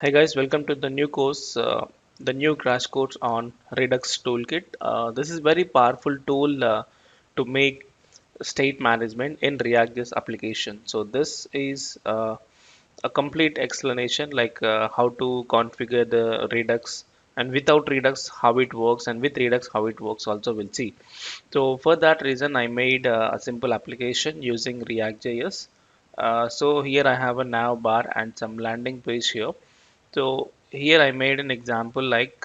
Hey guys, welcome to the new course, the new crash course on Redux Toolkit. This is very powerful tool to make state management in React.js application. So this is a complete explanation like how to configure the Redux and without Redux how it works and with Redux how it works also we'll see. So for that reason I made a simple application using React.js. So here I have a nav bar and some landing page here. So here I made an example like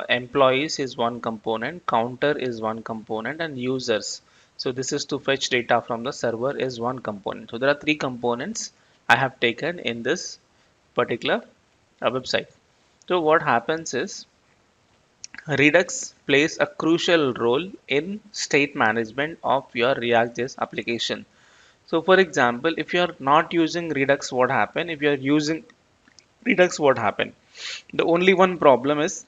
employees is one component, counter is one component, and users. So this is to fetch data from the server is one component. So there are three components I have taken in this particular website. So what happens is Redux plays a crucial role in state management of your React.js application. So for example, if you are not using Redux, what happen? If you are using Redux, what happen? The only one problem is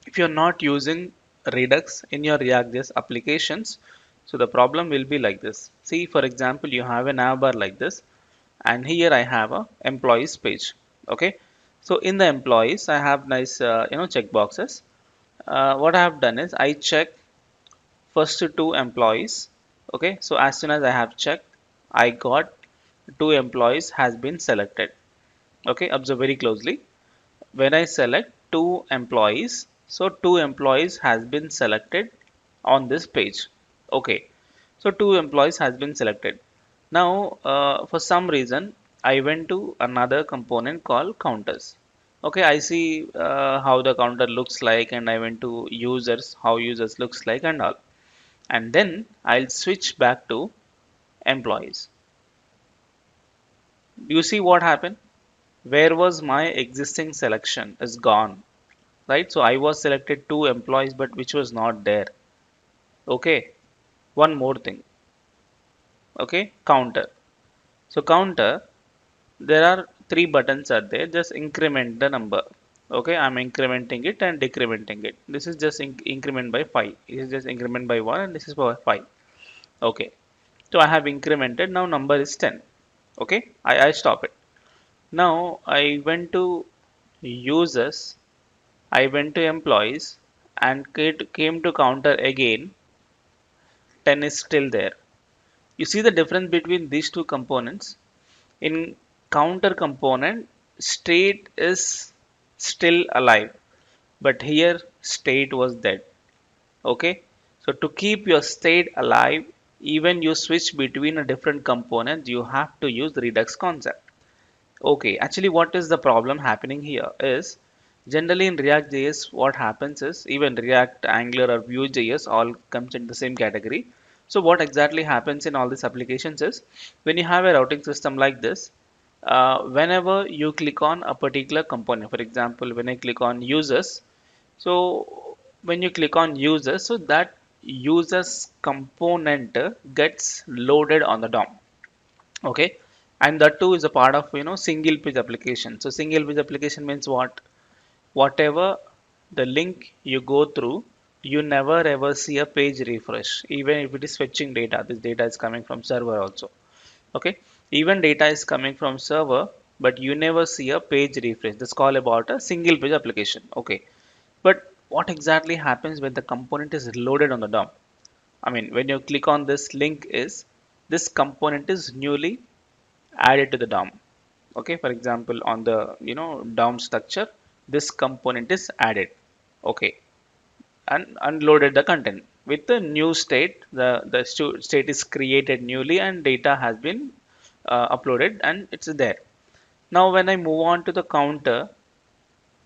if you're not using Redux in your React.js applications, so the problem will be like this. See, for example, you have a navbar like this, and here I have a employees page. Okay, so in the employees, I have nice checkboxes. What I have done is I check first two employees. Okay, so as soon as I have checked, I got two employees has been selected. Okay, observe very closely. When I select two employees, so two employees has been selected on this page. Okay, so two employees has been selected. Now for some reason I went to another component called counters. Okay, I see how the counter looks like, and I went to users, how users looks like and all, and then I'll switch back to employees. You see what happened? Where was my existing selection is gone, right? So I was selected two employees, but which was not there. Okay, one more thing. Okay, counter. So counter, there are three buttons are there. Just increment the number. Okay, I'm incrementing it and decrementing it. This is just increment by 5. This is just increment by 1 and this is by 5. Okay, so I have incremented. Now number is 10. Okay, I stop it. Now I went to users, I went to employees and came to counter again. 10 is still there. You see the difference between these two components? In counter component, state is still alive, but here state was dead. Okay, so to keep your state alive, even you switch between a different component, you have to use the Redux concept. Okay, actually, what is the problem happening here is generally in React JS, what happens is even React, Angular, or Vue.js all comes in the same category. So what exactly happens in all these applications is when you have a routing system like this, whenever you click on a particular component, for example, when I click on users, so when you click on users, so that users component gets loaded on the DOM. Okay, and that too is a part of single page application. So single page application means what? Whatever the link you go through, you never ever see a page refresh, even if it is fetching data. This data is coming from server also. Okay, even data is coming from server, but you never see a page refresh. That's called about a single page application. Okay, but what exactly happens when the component is loaded on the DOM? I mean, when you click on this link, is this component is newly added to the DOM. Okay, for example, on the DOM structure, this component is added. Okay, and unloaded the content with the new state. The state is created newly and data has been uploaded and it's there. Now, when I move on to the counter,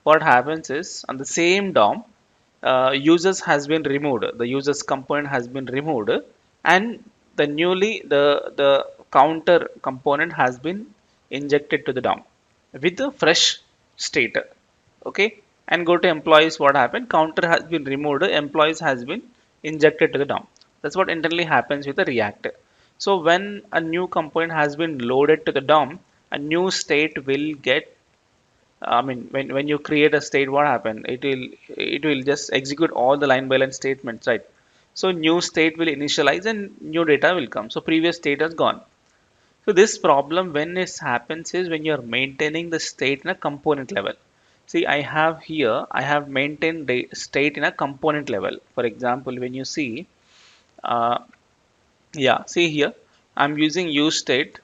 what happens is on the same DOM, users has been removed. The users component has been removed, and the counter component has been injected to the DOM with the fresh state. Okay, and go to employees. What happened? Counter has been removed. Employees has been injected to the DOM. That's what internally happens with the React. So when a new component has been loaded to the DOM, a new state will get. I mean, when you create a state, what happened? It will just execute all the line by line statements, right? So new state will initialize and new data will come. So previous state has gone. So this problem when it happens is when you're maintaining the state in a component level. See, I have here, I have maintained the state in a component level. For example, when you see, uh, yeah, see here, I'm using use state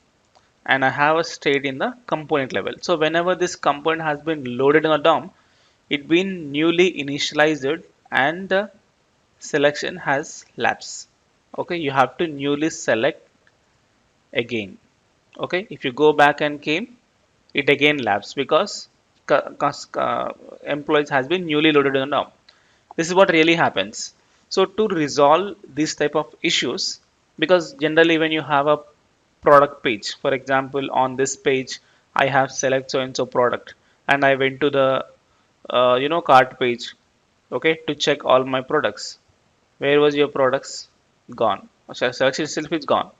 and I have a state in the component level. So whenever this component has been loaded in the DOM, it been newly initialized and the selection has lapsed. Okay, you have to newly select again. Okay, if you go back and came, it again lapsed because employees has been newly loaded in the DOM. This is what really happens. So to resolve these type of issues, because generally when you have a product page, for example, on this page I have select so and so product, and I went to the cart page, okay, to check all my products. Where was your products? Gone. So selection itself is gone.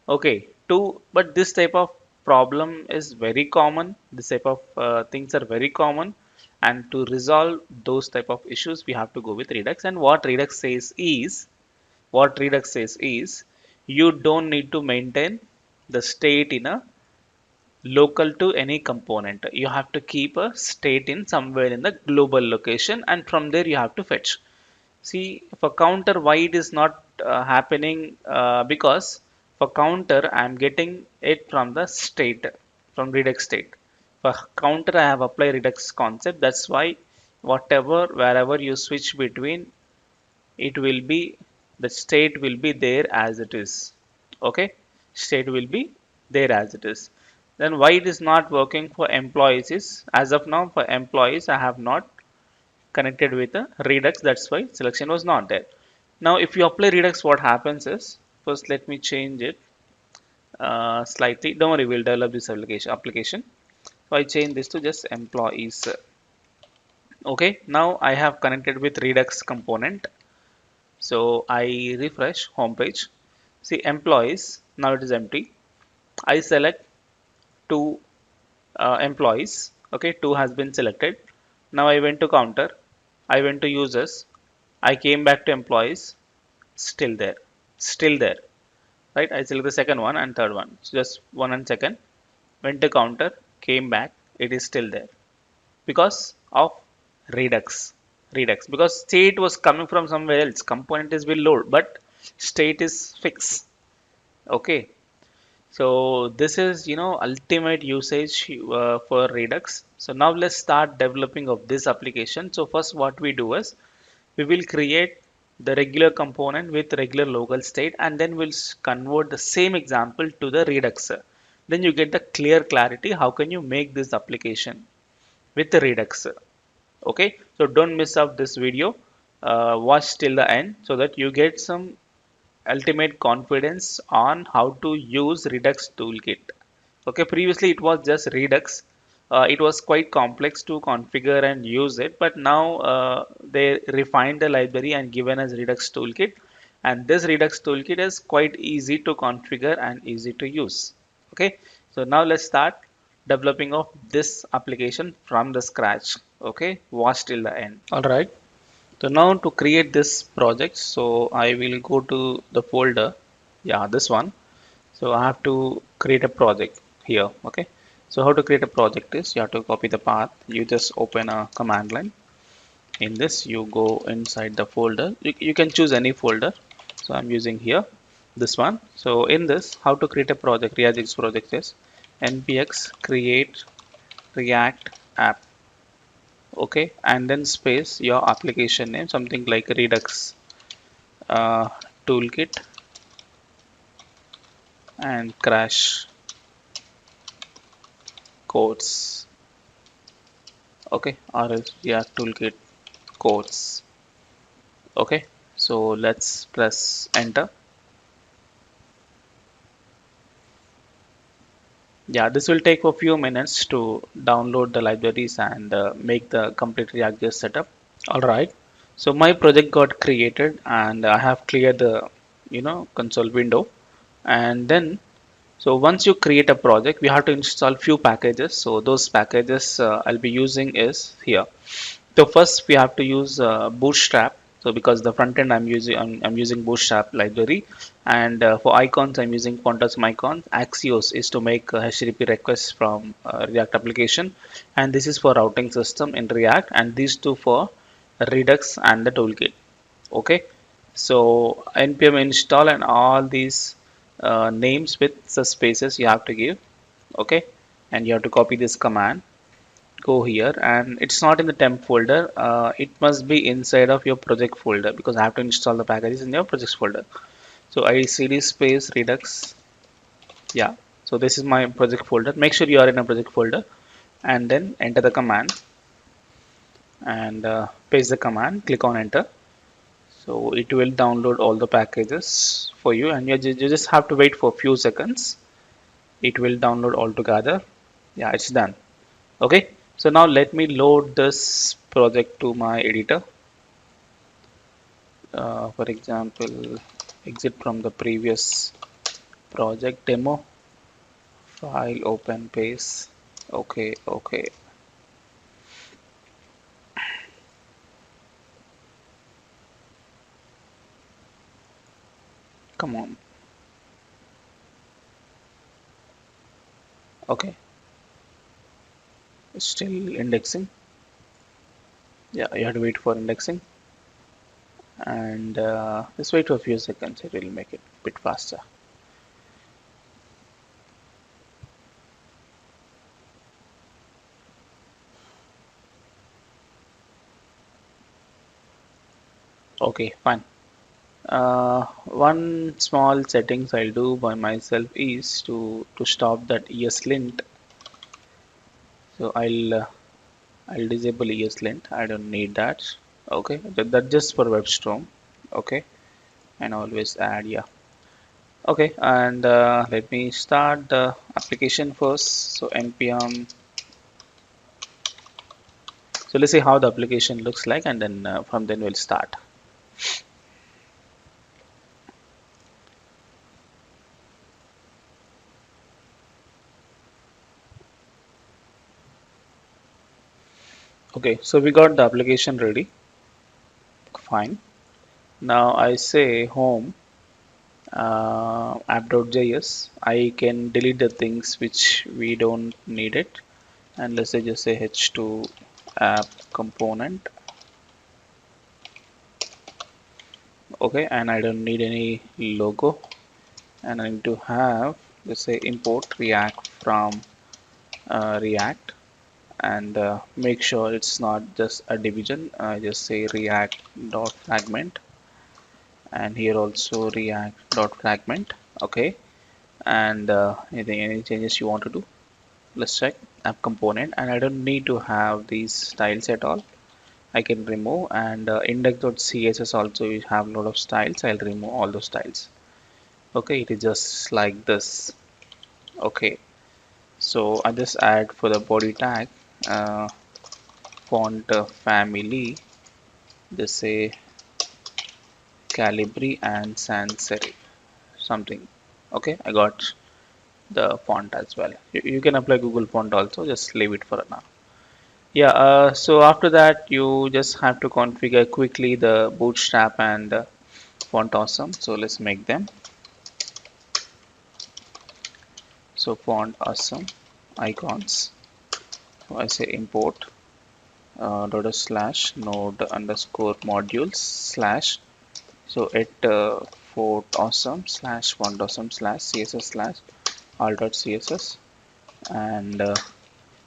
Okay, but this type of problem is very common. This type of things are very common, and to resolve those type of issues, we have to go with Redux. And what Redux says is, you don't need to maintain the state in a local to any component. You have to keep a state in somewhere in the global location, and from there you have to fetch. See, for counter, why it is not happening? Because for counter, I am getting it from the state, from Redux state. For counter, I have applied Redux concept. That's why wherever you switch between, it will be, the state will be there as it is. Okay, state will be there as it is. Then why it is not working for employees is, as of now, for employees, I have not connected with a Redux. That's why selection was not there. Now, if you apply Redux, what happens is, first let me change it slightly. Don't worry, we'll develop this application. So I change this to just employees. Okay, now I have connected with Redux component. So I refresh homepage. See employees. Now it is empty. I select two employees. Okay, two has been selected. Now I went to counter. I went to users. I came back to employees. Still there. Still there. Right? I select the second one and third one. So just one and second. Went to counter. Came back. It is still there. Because of Redux. Redux. Because state was coming from somewhere else. Component is will load, but state is fixed. Okay. So this is ultimate usage for Redux. So now let's start developing of this application. So first what we do is we will create the regular component with regular local state, and then we'll convert the same example to the Redux. Then you get the clear clarity how can you make this application with the Redux. Okay, so don't miss out this video. Watch till the end so that you get some ultimate confidence on how to use Redux Toolkit. Okay, previously it was just Redux. It was quite complex to configure and use it, but now they refined the library and given us Redux Toolkit. And this Redux Toolkit is quite easy to configure and easy to use. Okay, so now let's start developing of this application from the scratch. Okay, watch till the end. All right. So now to create this project, so I will go to the folder. Yeah, this one. So I have to create a project here. Okay. So how to create a project is you have to copy the path. You just open a command line. In this, you go inside the folder. You can choose any folder. So I'm using here this one. So in this, how to create a project, React project is npx create React app. Okay, and then space your application name, something like Redux toolkit, and crash codes. Okay, or else React toolkit codes. Okay, so let's press enter. Yeah, this will take a few minutes to download the libraries and make the complete React.js setup. All right. So my project got created and I have cleared the console window. And then so once you create a project, we have to install few packages. So those packages I'll be using is here. So first we have to use Bootstrap. So because the front end I'm using Bootstrap library, and for icons I'm using Quantum icons. Axios is to make HTTP requests from React application, and this is for routing system in React, and these two for Redux and the toolkit. Okay, so npm install and all these names with the spaces you have to give. Okay, and you have to copy this command, go here, and it's not in the temp folder, it must be inside of your project folder because I have to install the packages in your projects folder. So I cd space redux, yeah, so this is my project folder. Make sure you are in a project folder and then enter the command and paste the command, click on enter. So it will download all the packages for you, and you just have to wait for a few seconds. It will download all together. Yeah, it's done. Okay, so now let me load this project to my editor. For example, exit from the previous project demo, file, open, paste. Okay, okay, come on. Okay, it's still indexing. Yeah, you have to wait for indexing, and just wait for a few seconds. It will make it a bit faster. Okay, fine. One small settings I'll do by myself is to stop that ESLint. So I'll disable ESLint. I don't need that. Okay, that just for WebStorm. Okay, and always add, yeah. Okay, and let me start the application first. So npm. So let's see how the application looks like, and then from then we'll start. Okay, so we got the application ready. Fine. Now I say home app.js. I can delete the things which we don't need it, and let's say just say h2 app component. Okay, and I don't need any logo, and I need to have, let's say, import react from react, and make sure it's not just a division. I just say react dot fragment, and here also react dot fragment. Okay, and any changes you want to do, let's check app component, and I don't need to have these styles at all. I can remove, and index.css also you have a lot of styles. I'll remove all those styles. Okay, it is just like this. Okay, so I just add for the body tag font family, just say Calibri and sans serif something. Okay, I got the font as well. You can apply Google font also, just leave it for now. Yeah, so after that you just have to configure quickly the bootstrap and font awesome. So let's make them. So font awesome icons. So I say import dot slash node underscore modules slash, so at font awesome slash font awesome slash css slash all dot css, and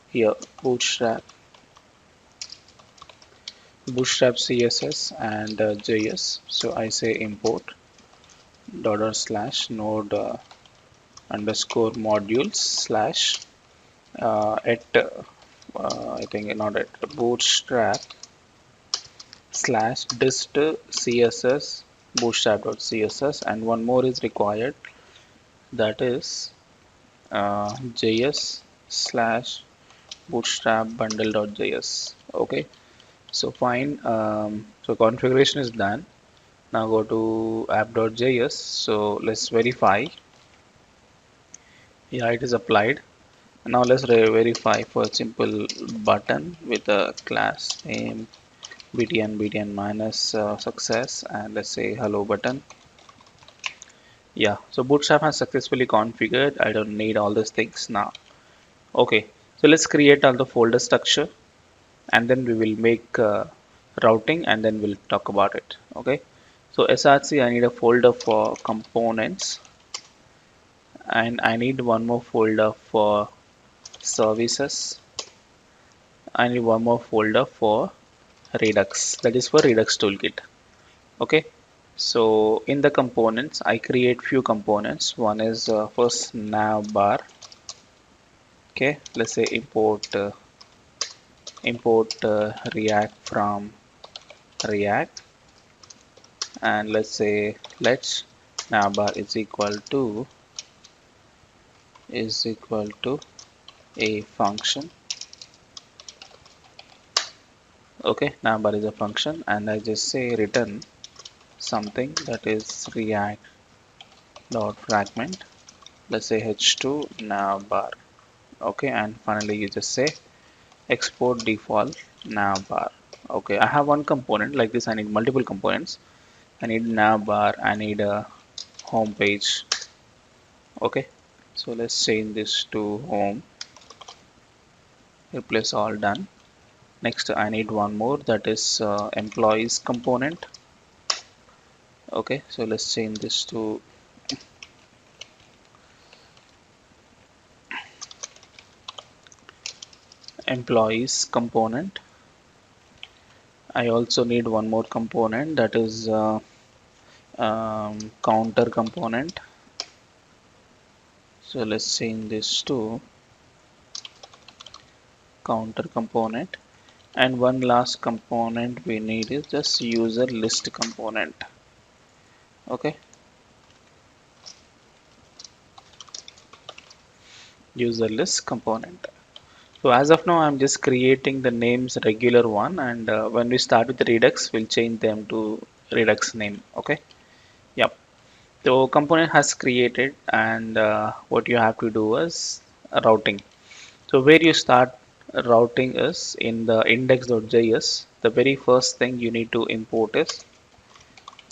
here bootstrap css and js. So I say import dot slash node underscore modules slash at I think not at bootstrap slash dist css bootstrap.css, and one more is required, that is js slash bootstrap bundle.js. Okay, so fine. So configuration is done. Now go to app.js. So let's verify. Yeah, it is applied. Now let's verify for a simple button with a class name btn minus success, and let's say hello button. Yeah, so Bootstrap has successfully configured. I don't need all these things now. Okay, so let's create all the folder structure, and then we will make routing, and then we'll talk about it. Okay, so src, I need a folder for components, and I need one more folder for services. I need one more folder for Redux, that is for Redux Toolkit. Okay, so in the components, I create few components. One is first navbar. Okay, let's say import React from React, and let's say let's navbar is equal to a function. Okay, navbar is a function, and I just say return something that is React dot fragment. Let's say h2 navbar. Okay, and finally you just say export default navbar. Okay, I have one component like this. I need multiple components. I need navbar, I need a home page. Okay, so let's change this to home, replace all, done. Next I need one more, that is employees component. Okay, so let's change this to employees component. I also need one more component, that is counter component. So let's change this to counter component, and one last component we need is just user list component. Okay, user list component. So as of now I'm just creating the names regular one, and when we start with Redux we'll change them to Redux name. Okay, yep. So component has created, and what you have to do is routing. So where you start routing is in the index.js. The very first thing you need to import is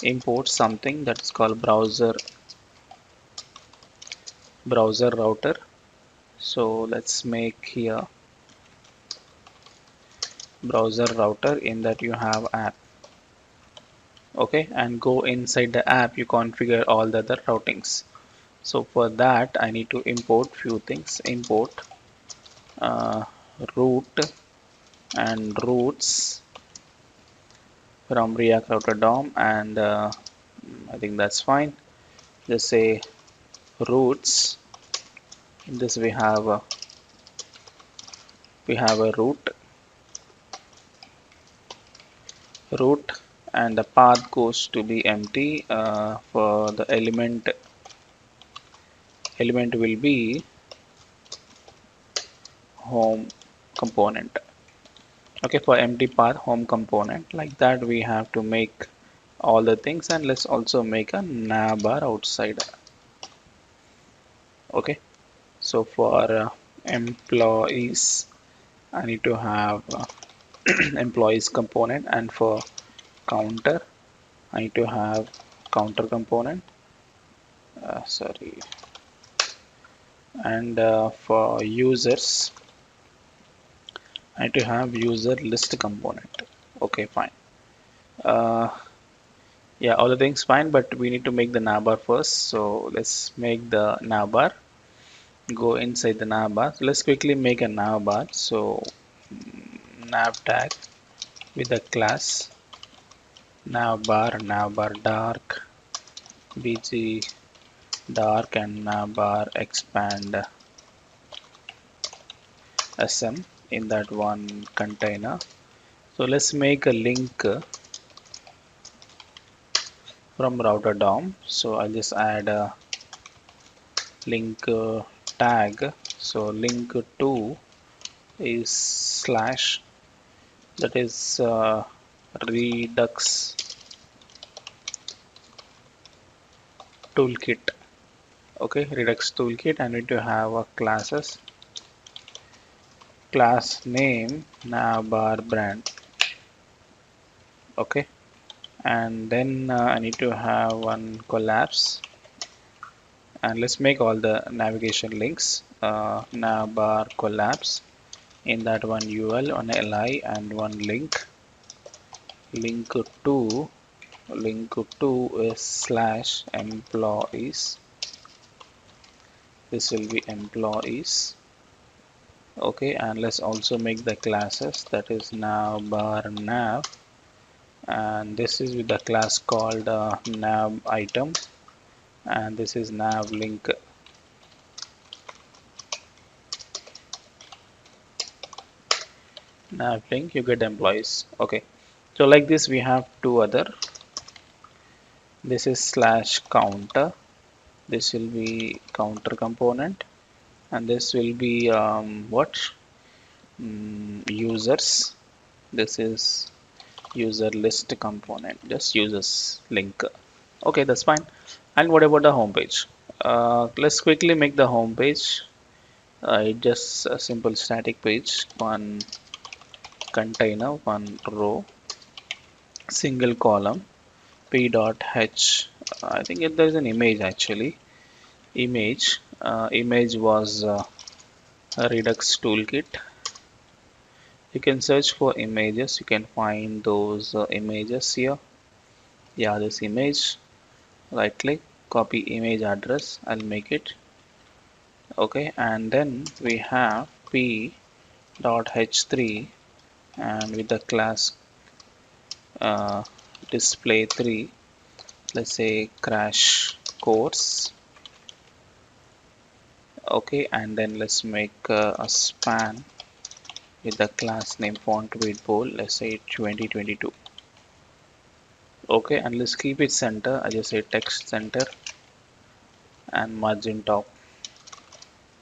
import something that is called browser router. So let's make here browser router. In that you have app. Okay, and go inside the app, you configure all the other routings. So for that I need to import few things. Import uh, root and roots from React Router DOM, and I think that's fine. Just say roots. In this we have a root, and the path goes to be empty. For the element will be home component. Okay, for empty path home component, like that we have to make all the things, and let's also make a navbar outside. Okay, so for employees I need to have employees component, and for counter I need to have counter component. Sorry, and for users I need to have user list component. Okay, fine. uh, yeah, all the things fine, but we need to make the navbar first. So let's make the navbar. Go inside the navbar. So let's quickly make a navbar. So nav tag with the class navbar dark bg dark, and navbar expand sm in that one container. So let's make a link from router DOM. So I'll just add a link tag. So link to is slash, that is Redux Toolkit. Okay, Redux Toolkit. I need to have a class name navbar brand. Okay, and then I need to have one collapse, and let's make all the navigation links. Navbar collapse, in that one UL, one LI, and one link. Link to is slash employees. This will be employees. Okay, and let's also make the classes, that is navbar nav, and this is with the class called nav item, and this is nav link. Nav link, you get employees. Okay, so like this we have two other. This is slash counter. This will be counter component, and this will be what users. This is user list component, just users link. Okay, that's fine. And what about the home page? Let's quickly make the home page. It's just a simple static page, one container, one row, single column, p dot h. I think there's an image actually. Image was a Redux Toolkit. You can search for images. You can find those images here. Yeah, this image. Right click, copy image address. I'll make it. Okay, and then we have p dot h3, and with the class uh, display 3, let's say crash course. Okay, and then let's make a span with the class name font weight bold, let's say 2022. Okay, and let's keep it center. I just say text center, and margin top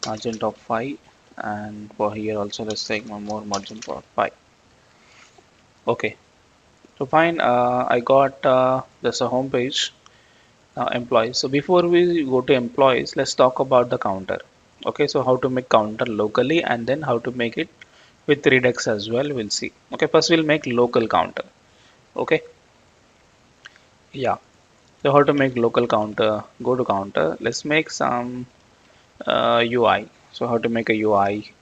5, and for here also let's take one more margin top 5. Okay, so fine. I got there's a home page. Employees. So before we go to employees, let's talk about the counter. Okay, so how to make counter locally, and then how to make it with Redux as well, we'll see. Okay, first we'll make local counter. Okay, yeah. So how to make local counter? Go to counter. Let's make some UI. So how to make a UI?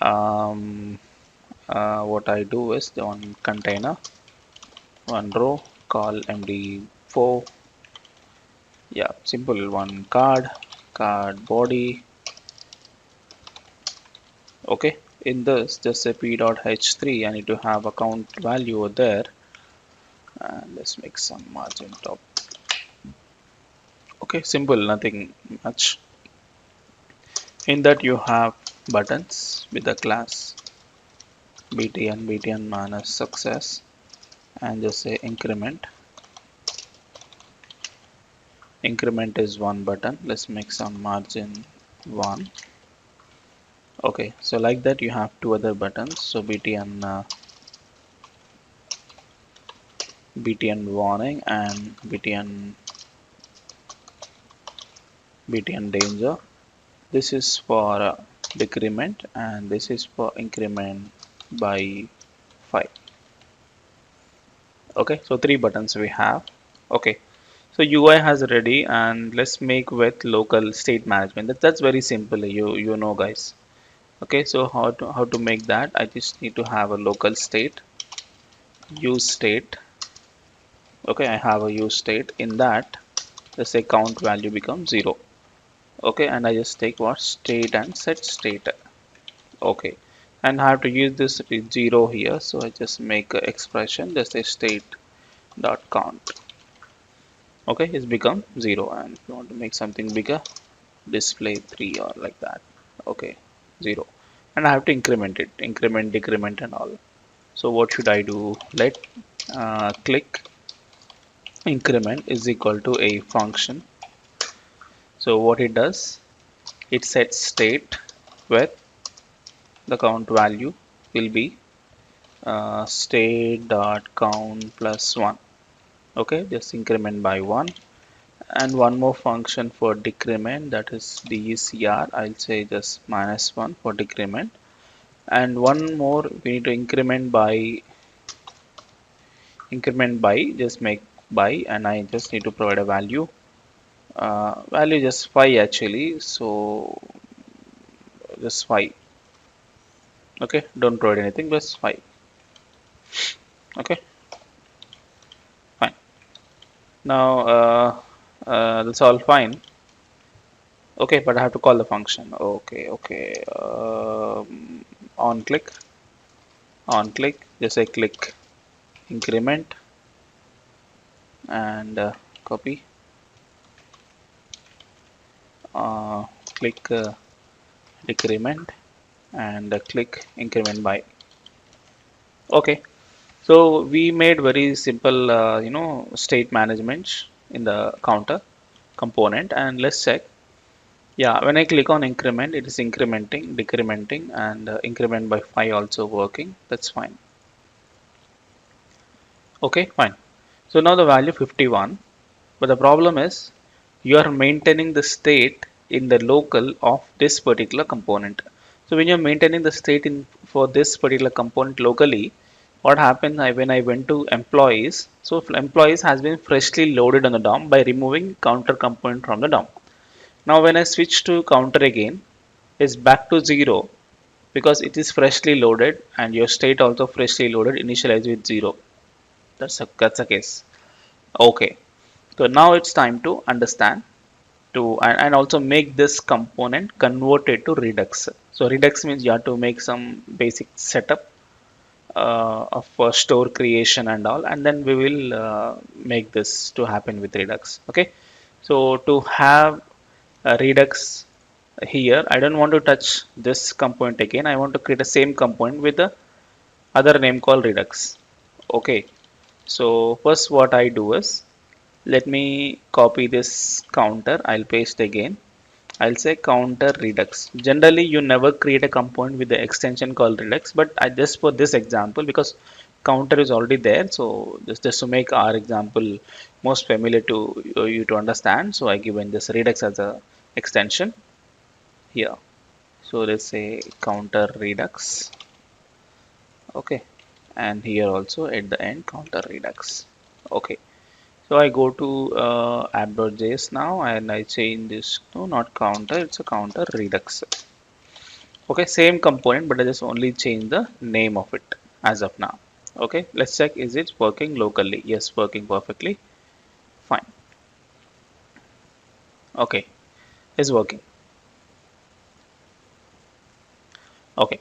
Um, what I do is the one container, one row, call MD4. Yeah, simple one card body. Okay, in this just say p.h3. I need to have a count value over there, and let's make some margin top. Okay, simple, nothing much. In that you have buttons with the class btn minus success, and just say increment is one button. Let's make some margin 1. Okay, so like that you have two other buttons. So btn warning and btn danger. This is for decrement, and this is for increment by 5. Okay, so 3 buttons we have. Okay, so UI has ready, and let's make with local state management. That's very simple, you know guys. Okay, so how to make that? I just need to have a local state, use state. Okay, I have a use state. In that, let's say count value becomes 0. Okay, and I just take what state and set state. Okay, and I have to use this with 0 here, so I just make an expression, just say state dot count. Okay, it's become 0, and if you want to make something bigger, display 3 or like that. Okay, 0, and I have to increment it, increment, decrement, and all. So what should I do? Let click increment is equal to a function. So what it does, it sets state where the count value will be state dot count plus 1. Okay, just increment by 1, and one more function for decrement, that is decr. I'll say just -1 for decrement, and one more we need to increment by increment by, just make by, and I just need to provide a value. Value just 5 actually, so just 5. Okay, don't provide anything, just 5. Okay, fine. Now that's all fine. Okay, but I have to call the function. Okay, okay. On click, just say click increment and copy. Uh, Click decrement and click increment by. Okay, so we made very simple, state management in the counter component, and let's check. Yeah, when I click on increment, it is incrementing, decrementing, and increment by 5 also working. That's fine. Okay, fine. So now the value 51, but the problem is you are maintaining the state in the local of this particular component. So when you're maintaining the state in for this particular component locally, what happens when I went to employees? So employees has been freshly loaded on the DOM by removing counter component from the DOM. Now when I switch to counter again, it's back to 0 because it is freshly loaded and your state also freshly loaded initialized with 0. That's a case. Okay. So now it's time to understand to and also make this component converted to Redux. So Redux means you have to make some basic setup of store creation and all, and then we will make this to happen with Redux. Okay. So to have a Redux here, I don't want to touch this component again. I want to create a same component with the other name called Redux. Okay. So first what I do is, let me copy this counter. I'll paste again. I'll say counter redux. Generally, you never create a component with the extension called redux, but I just for this example, because counter is already there, so just to make our example most familiar to you to understand, so I given this redux as a extension here. So let's say counter redux. Okay, and here also at the end counter redux. Okay. So I go to app.js now and I change this to not counter, it's a counter redux. Okay, same component, but I just only change the name of it as of now. Okay, let's check is it working locally. Yes, working perfectly fine. Okay, it's working. Okay,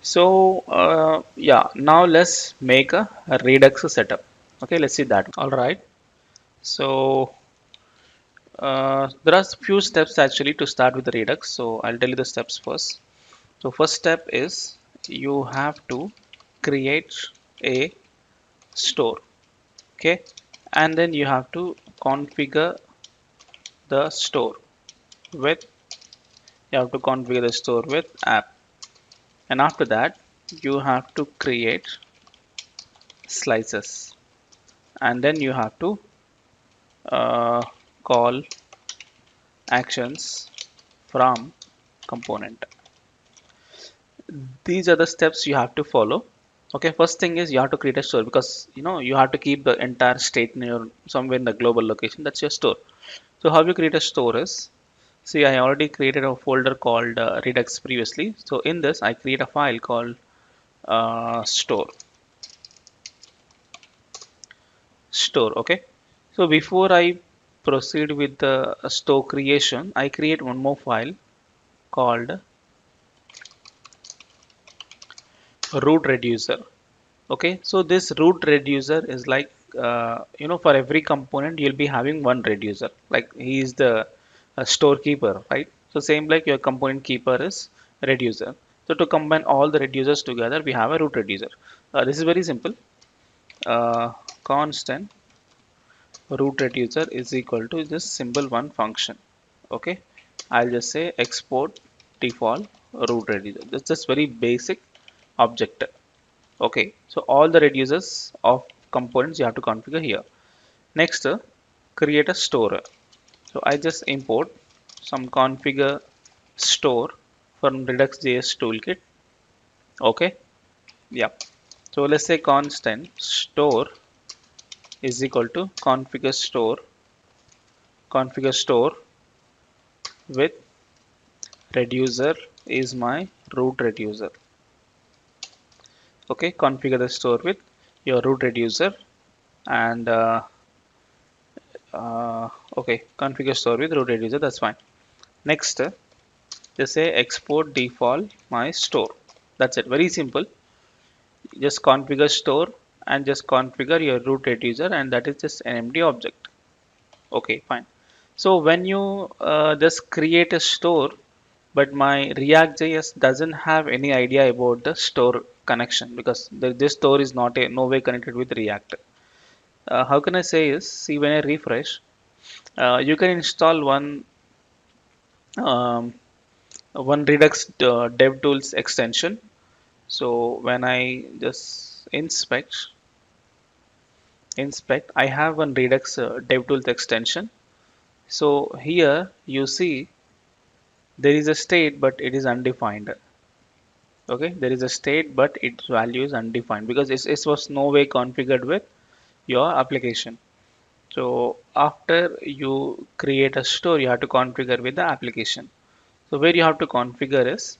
so yeah, now let's make a redux setup. Okay, let's see that. All right, so there are few steps actually to start with the redux, so I'll tell you the steps first. So first step is you have to create a store, okay, and then you have to configure the store with app, and after that you have to create slices, and then you have to uh, call actions from component. These are the steps you have to follow. Okay, first thing is you have to create a store, because you have to keep the entire state in your somewhere in the global location. That's your store. So how you create a store is, see, I already created a folder called redux previously. So in this I create a file called store. Okay, so before I proceed with the store creation, I create one more file called root reducer. Okay, so this root reducer is like for every component you'll be having one reducer, like he is the storekeeper, right? So same like your component keeper is reducer. So to combine all the reducers together, we have a root reducer. This is very simple. Constant root reducer is equal to this symbol one function. Okay, I'll just say export default root reducer. That's just very basic object. Okay, so all the reducers of components you have to configure here. Next, create a store. So I just import some configure store from Redux.js toolkit. Okay, yeah. So let's say constant store is equal to configure store with reducer is my root reducer. Okay, configure the store with your root reducer and okay, configure store with root reducer, that's fine. Next, just say export default my store. That's it, very simple. Just configure store and just configure your root reducer, and that is just an empty object. Okay, fine. So when you just create a store, but my React.js doesn't have any idea about the store connection because this store is not no way connected with React. How can I say is, see when I refresh, you can install um, one Redux DevTools extension. So when I just inspect, I have one Redux DevTools extension. So here you see there is a state, but it is undefined. Okay, there is a state, but its value is undefined because it was no way configured with your application. So after you create a store, you have to configure with the application. So where you have to configure is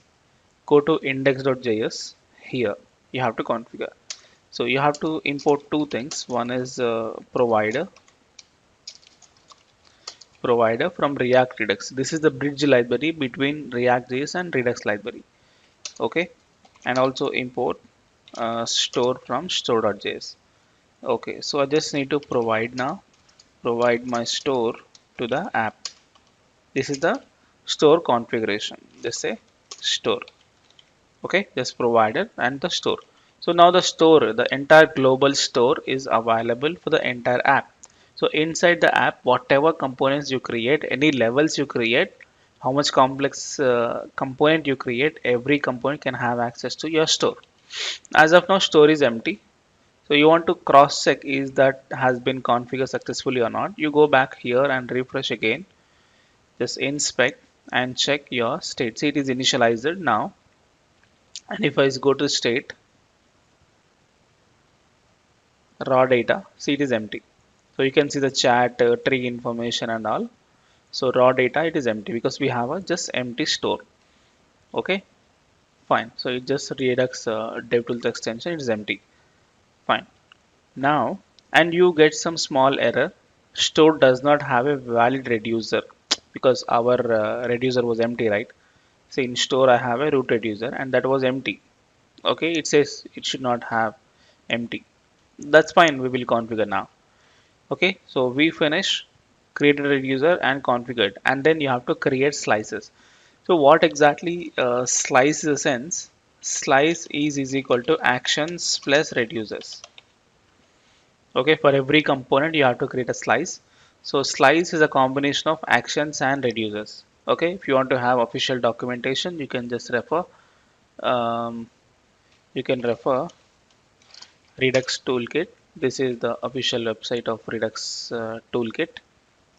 go to index.js. Here you have to configure. So you have to import two things. One is provider from React Redux. This is the bridge library between React.js and Redux library. Okay, and also import store from store.js. Okay, so I just need to provide my store to the app. This is the store configuration. Just say store. Okay, just provider and the store. So now the entire global store is available for the entire app. So inside the app, whatever components you create, any levels you create, how much complex component you create, every component can have access to your store. As of now, store is empty. So you want to cross check is that has been configured successfully or not. You go back here and refresh again. Just inspect and check your state. See, it is initialized now. And if I go to state, raw data, see it is empty. So you can see the chat, tree information and all. So raw data, it is empty because we have a just empty store. Okay, fine. So it just Redux DevTools extension, it is empty. Fine. Now, and you get some small error. Store does not have a valid reducer because our reducer was empty, right? So in store, I have a root reducer and that was empty. Okay, it says it should not have empty. That's fine. We will configure now. Okay, so we finish created a reducer and configured, and then you have to create slices. So what exactly slice is a sense? Slice is equal to actions plus reducers. Okay, for every component you have to create a slice. So slice is a combination of actions and reducers. Okay, if you want to have official documentation, you can just refer. Um, you can refer Redux Toolkit. This is the official website of Redux Toolkit.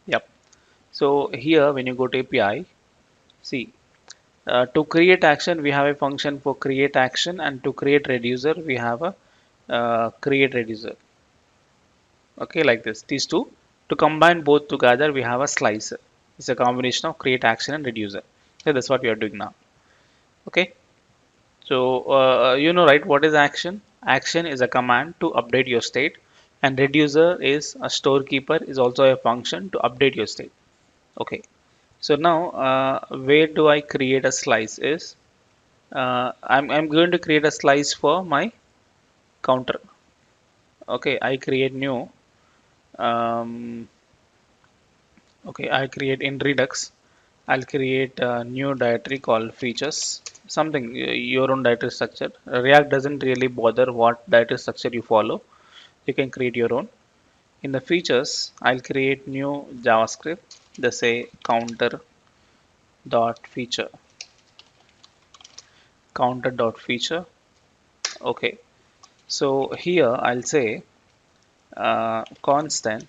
Yep. So here, when you go to API, see to create action, we have a function for create action, and to create reducer, we have a create reducer. Okay, like this. These two. To combine both together, we have a slicer. It's a combination of create action and reducer. So that's what we are doing now. Okay. So you know, right? What is action? Action is a command to update your state, and reducer is a storekeeper is also a function to update your state. Okay. So now, where do I create a slice is, I'm going to create a slice for my counter. Okay, I create new, um, okay, I create in Redux, I'll create a new directory called features, something, your own directory structure. React doesn't really bother what directory structure you follow. You can create your own. In the features, I'll create new JavaScript, they say counter dot feature. Okay, so here I'll say constant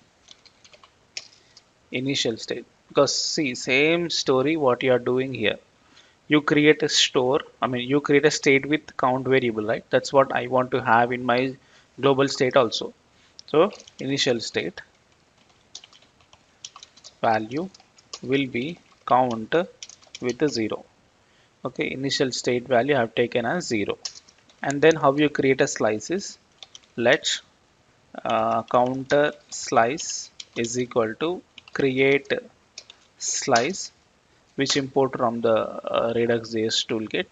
initial state, because see, same story what you are doing here. You create a store, I mean you create a state with count variable, right? That's what I want to have in my global state also. So initial state value will be count with a 0. Okay, initial state value I have taken as 0. And then how you create a slice is, let counter slice is equal to create slice, which import from the Redux.js toolkit.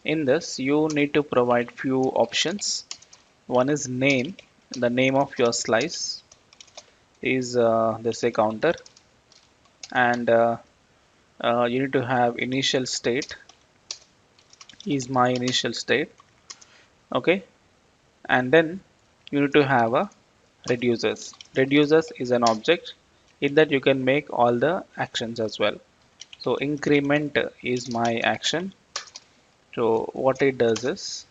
In this, you need to provide few options. One is name. The name of your slice is let's say counter, and you need to have initial state is my initial state. Okay, and then you need to have a reducers. Reducers is an object in that you can make all the actions as well. So increment is my action. So what it does is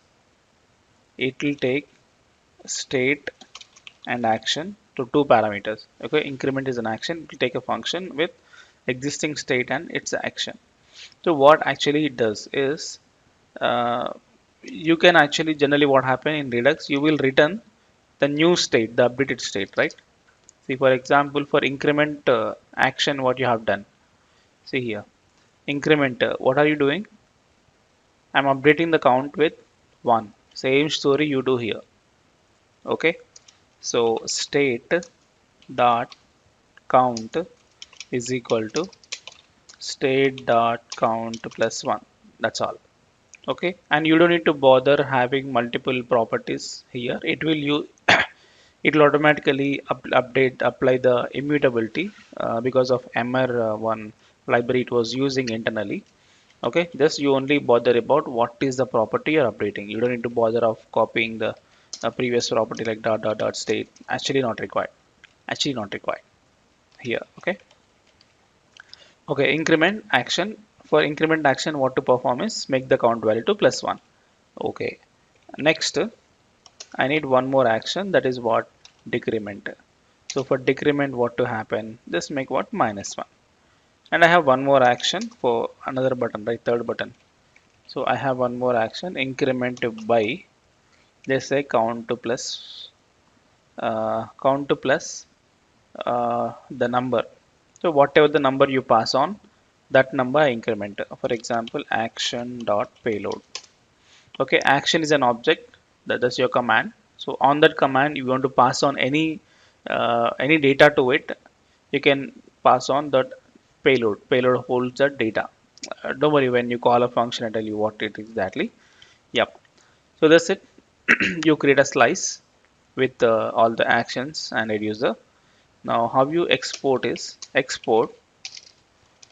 it will take state and action to two parameters. Okay, increment is an action. It will take a function with existing state and its action. So what actually it does is uh, you can actually generally what happen in Redux, you will return the new state, the updated state, right? See, for example, for increment action, what you have done. See here, increment. What are you doing? I'm updating the count with 1. Same story you do here. Okay. So state dot count is equal to state dot count plus 1. That's all. Okay. And you don't need to bother having multiple properties here. It will you it will automatically update apply the immutability because of MR1 library it was using internally. Okay, just you only bother about what is the property you're updating. You don't need to bother of copying the previous property like dot dot dot state. Actually not required. Actually not required here. Okay. Okay, increment action. For increment action, what to perform is make the count value to plus 1. Okay. Next, I need one more action, that is what decrement. So for decrement, what to happen? Just make what minus 1. And I have one more action for another button, right? Third button. So I have one more action, increment by, they say count to plus the number. So whatever the number you pass on, that number I increment. For example, action dot payload. Okay, action is an object, that's your command. So on that command, you want to pass on any data to it. You can pass on that payload. Payload holds that data. Don't worry when you call a function, I tell you what it is exactly. Yep. So that's it. You create a slice with all the actions and a user. Now how you export is export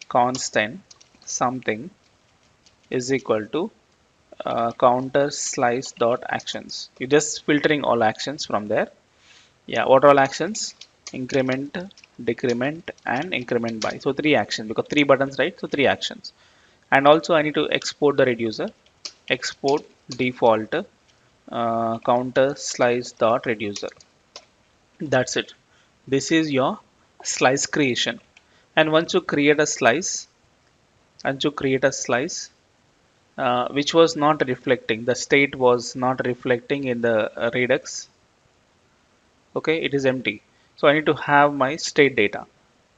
constant something is equal to counter slice dot actions. You just filtering all actions from there. Yeah, what are all actions? Increment, decrement, and increment by. So three actions because three buttons, right? So three actions. And also I need to export the reducer. Export default counter slice dot reducer. That's it. This is your slice creation. And once you create a slice, which was not reflecting, the state was not reflecting in the Redux. Okay, it is empty. So I need to have my state data.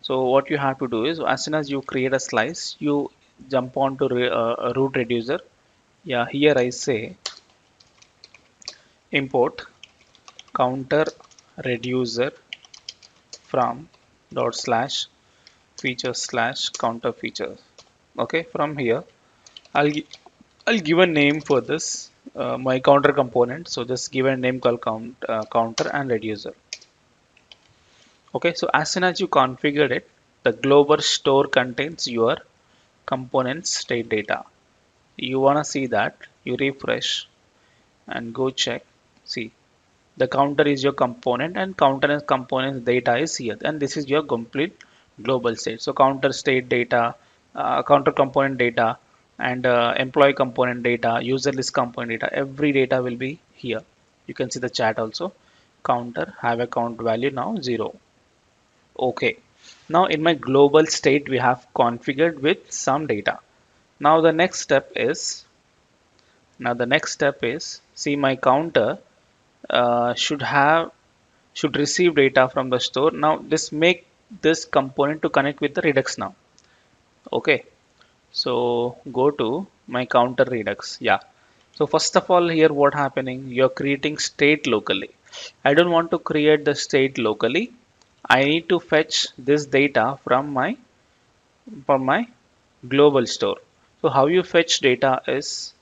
So what you have to do is as soon as you create a slice, you jump on to a root reducer. Yeah, here I say import counter reducer from dot slash feature slash counter feature. Okay, from here I'll give a name for this my counter component. So just give a name called counter and reducer. Okay, so as soon as you configured it, the global store contains your component state data. You wanna see that, you refresh and go check. See, the counter is your component and counter and component data is here. And this is your complete global state. So counter state data, counter component data, and employee component data, user list component data, every data will be here. You can see the chat also. Counter have a count value now 0. Okay. Now in my global state we have configured with some data. Now the next step is see my counter should have should receive data from the store. Now this make this component to connect with the Redux now. Okay, so go to my counter Redux. Yeah. So first of all, here what happening? You're creating state locally. I don't want to create the state locally. I need to fetch this data from my global store. So how you fetch data is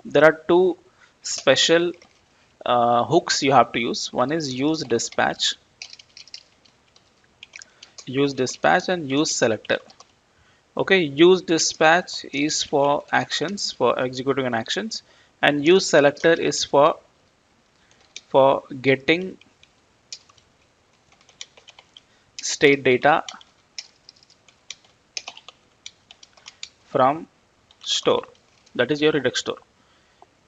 there are two special hooks you have to use. One is use dispatch and use selector. Okay, use dispatch is for actions, for executing an actions, and use selector is for getting state data from store. That is your Redux store.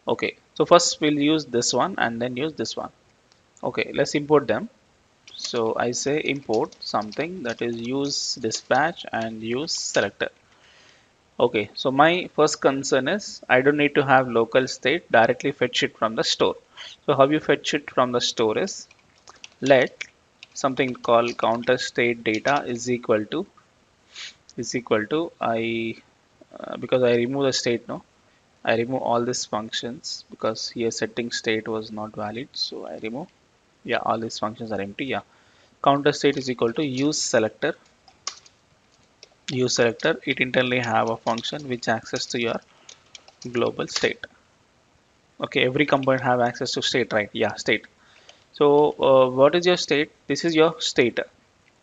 Okay, so first we'll use this one and then use this one. Okay, let's import them. So I say import something that is use dispatch and use selector. Okay, so my first concern is I don't need to have local state, directly fetch it from the store. So how you fetch it from the store is let something called counter state data is equal to I because I remove the state now. I remove all these functions because here setting state was not valid. So I remove, yeah, all these functions are empty. Yeah, counter state is equal to use selector. It internally have a function which access to your global state. Okay, every component have access to state, right? Yeah, state. So what is your state? This is your state.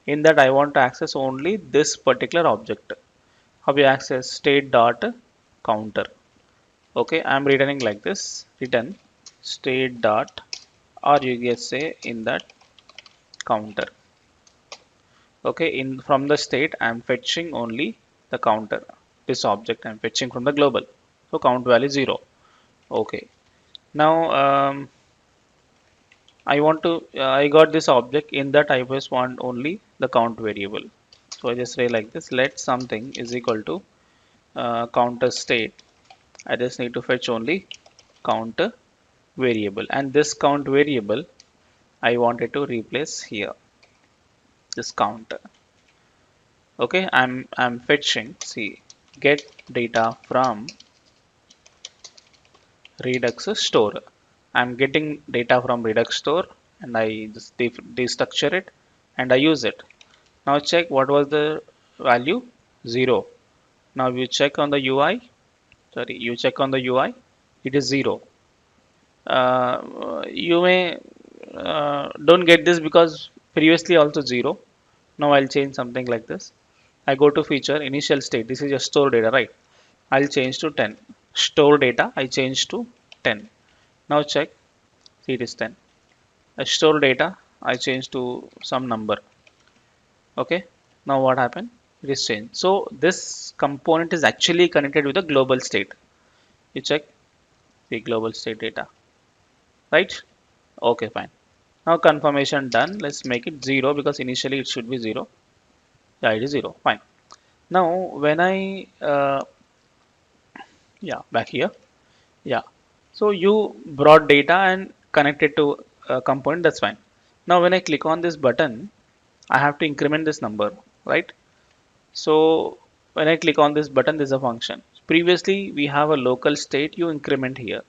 In that I want to access only this particular object. How you access state dot counter? Okay, I'm returning like this. Return state dot, or you can say in that counter. Okay, in from the state I'm fetching only the counter. This object I'm fetching from the global. So count value 0. Okay. Now I got this object. In that I just want only the count variable. So I just say like this, let something is equal to counter state. I just need to fetch only counter variable, and this count variable I wanted to replace here, this counter. Okay, I'm fetching, see, get data from Redux store. I'm getting data from Redux store and I just destructure it and I use it. Now check what was the value, 0. Now you check on the UI, you check on the UI, it is 0. You may don't get this because previously also 0. Now I'll change something like this. I go to feature initial state. This is your store data, right? I'll change to 10. Store data I change to 10. Now check, see, it is 10. I store data I change to some number. Okay, now what happened? It is changed. So this component is actually connected with the global state. You check the global state data, right? Okay, fine. Now confirmation done. Let's make it 0 because initially it should be 0. Yeah, it is 0. Fine. Now when I yeah, back here. Yeah. So you brought data and connected to a component. That's fine. Now when I click on this button, I have to increment this number, right? So when I click on this button, there's a function. Previously we have a local state, you increment here.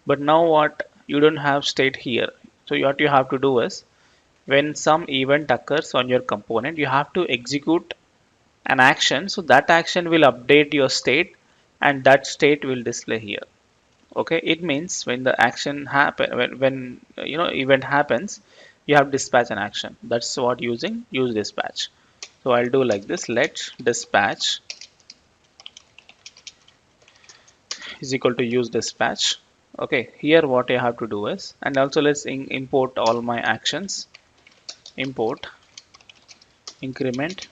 But now what? You don't have state here. So what you have to do is when some event occurs on your component, you have to execute an action. So that action will update your state and that state will display here. Okay, it means when the action happen, when event happens, you have dispatch an action. That's what using use dispatch. So I'll do like this, let dispatch is equal to use dispatch. Okay, here what I have to do is, and also let's import all my actions. Import increment,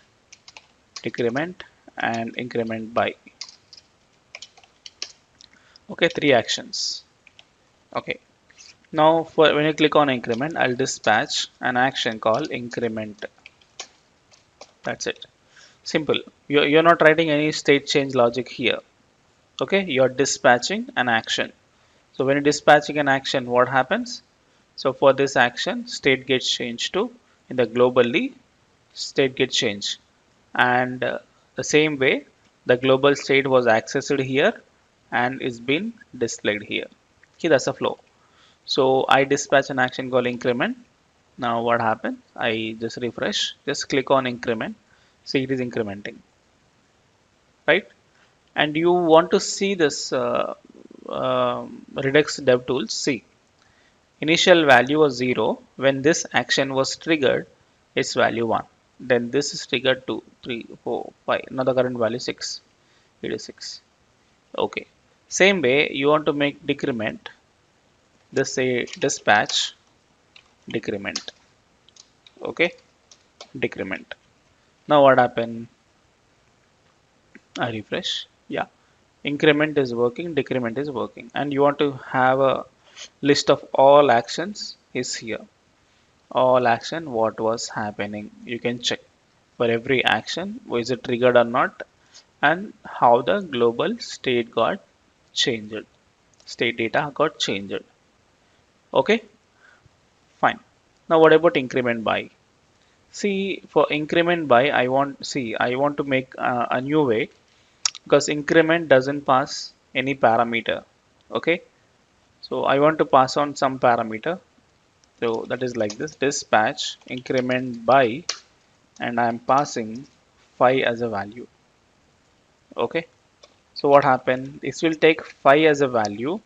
decrement and increment by. Okay, 3 actions. Okay, now for when you click on increment, I'll dispatch an action called increment. That's it. Simple. You're not writing any state change logic here. Okay, you're dispatching an action. So when you're dispatching an action, what happens? So for this action, state gets changed to in the globally state gets changed, and the same way the global state was accessed here and is been displayed here. Okay, that's a flow. So I dispatch an action called increment. Now what happens? I just refresh, just click on increment. See, it is incrementing, right? And you want to see this Redux dev tools. See, initial value was 0. When this action was triggered, its value 1. Then this is triggered 2, 3, 4, 5. Now the current value 6. It is 6. Okay. Same way, you want to make decrement. Just say dispatch decrement. Okay. Decrement. Now what happened? I refresh. Yeah. Increment is working, decrement is working. And you want to have a list of all actions is here. All action, what was happening. You can check for every action, was it triggered or not, and how the global state got changed. State data got changed. Okay, fine. Now what about increment by? See, for increment by, I want to make a new way because increment doesn't pass any parameter. Okay, so I want to pass on some parameter. So that is like this dispatch increment by, and I am passing 5 as a value. Okay, so what happened? This will take 5 as a value,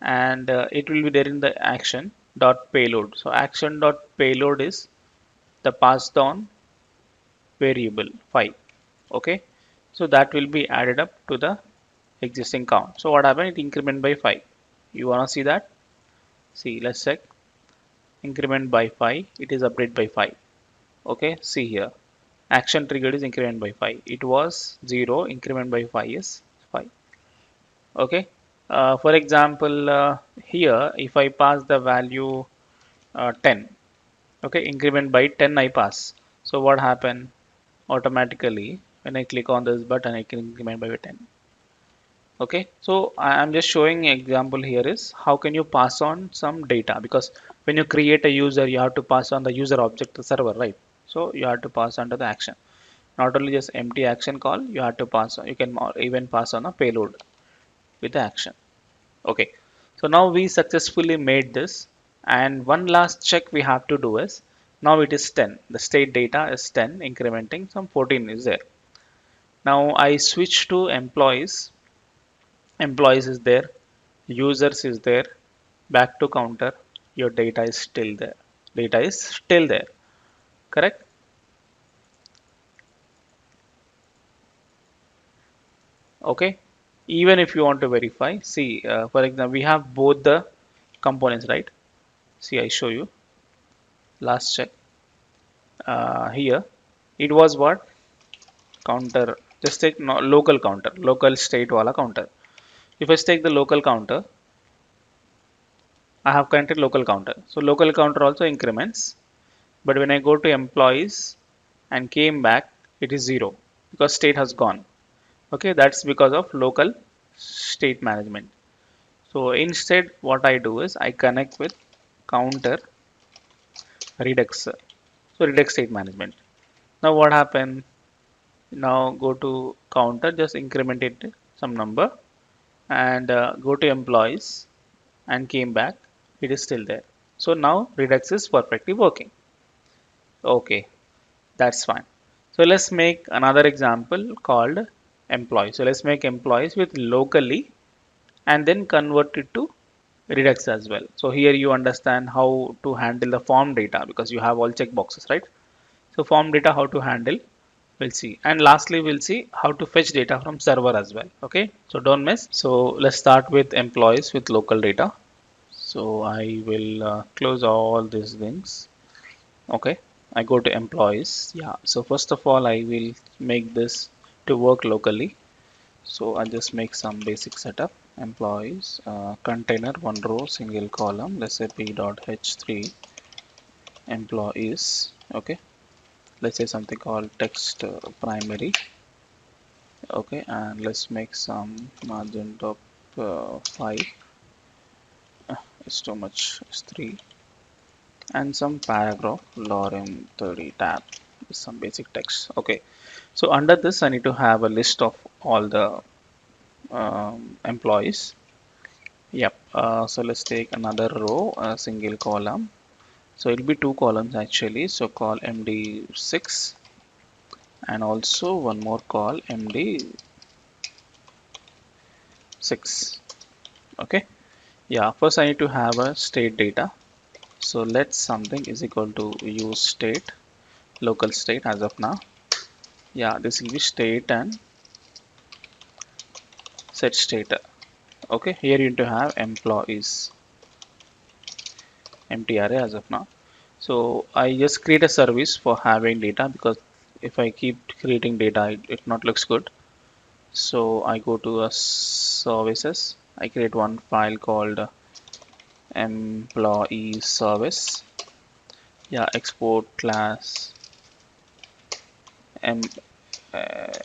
and it will be there in the action dot payload. So action dot payload is the passed on variable 5. Okay, so that will be added up to the existing count. So what happened? It increment by 5. You wanna see that? See, let's check. Increment by 5. It is update by 5. Okay, see here. Action triggered is increment by 5. It was 0. Increment by 5 is 5. Okay. For example, here if I pass the value 10, okay, increment by 10 I pass. So what happened? Automatically when I click on this button, I can increment by 10. Okay, so I'm just showing an example here is how can you pass on some data, because when you create a user you have to pass on the user object to server, right? So you have to pass on to the action, not only just empty action call, you have to pass on, you can even pass on a payload with the action. Okay, so now we successfully made this, and one last check we have to do is now it is 10, the state data is 10 incrementing, some 14 is there. Now I switch to employees. Employees is there, users is there, back to counter, your data is still there. Data is still there, correct? Okay. Even if you want to verify, see, for example, we have both the components, right? See, I show you. Last check. Here, it was what? Counter. Just take no, local counter, local state wala counter. If I take the local counter, I have connected local counter. So local counter also increments. But when I go to employees and came back, it is 0 because state has gone. Okay, that's because of local state management. So instead, what I do is I connect with counter Redux. So Redux state management. Now what happened? Now go to counter, just increment it some number, and go to employees and came back. It is still there. So now Redux is perfectly working. Okay, that's fine. So let's make another example called employee. So let's make employees with locally and then convert it to Redux as well. So here you understand how to handle the form data because you have all checkboxes, right? So form data, how to handle, we'll see. And lastly, we'll see how to fetch data from server as well. Okay, so don't miss. So let's start with employees with local data. So I will close all these things. Okay, I go to employees. Yeah, so first of all, I will make this to work locally. So I just make some basic setup. Employees, container, one row, single column. Let's say p.h3 employees. Okay, let's say something called text primary. Okay, and let's make some margin top 5. it's too much. It's 3 and some paragraph lorem 30 tab with some basic text. Okay, so under this I need to have a list of all the employees. Yep. So let's take another row, a single column. So it'll be two columns actually. So call MD6 and also one more call MD6. Okay. Yeah. First I need to have a state data. So let something is equal to use state, local state as of now. Yeah, this will be state and set state. Okay. Here you need to have employees, empty array as of now. So I just create a service for having data because if I keep creating data, it not looks good. So I go to a services. I create one file called employee service. Yeah, export class em,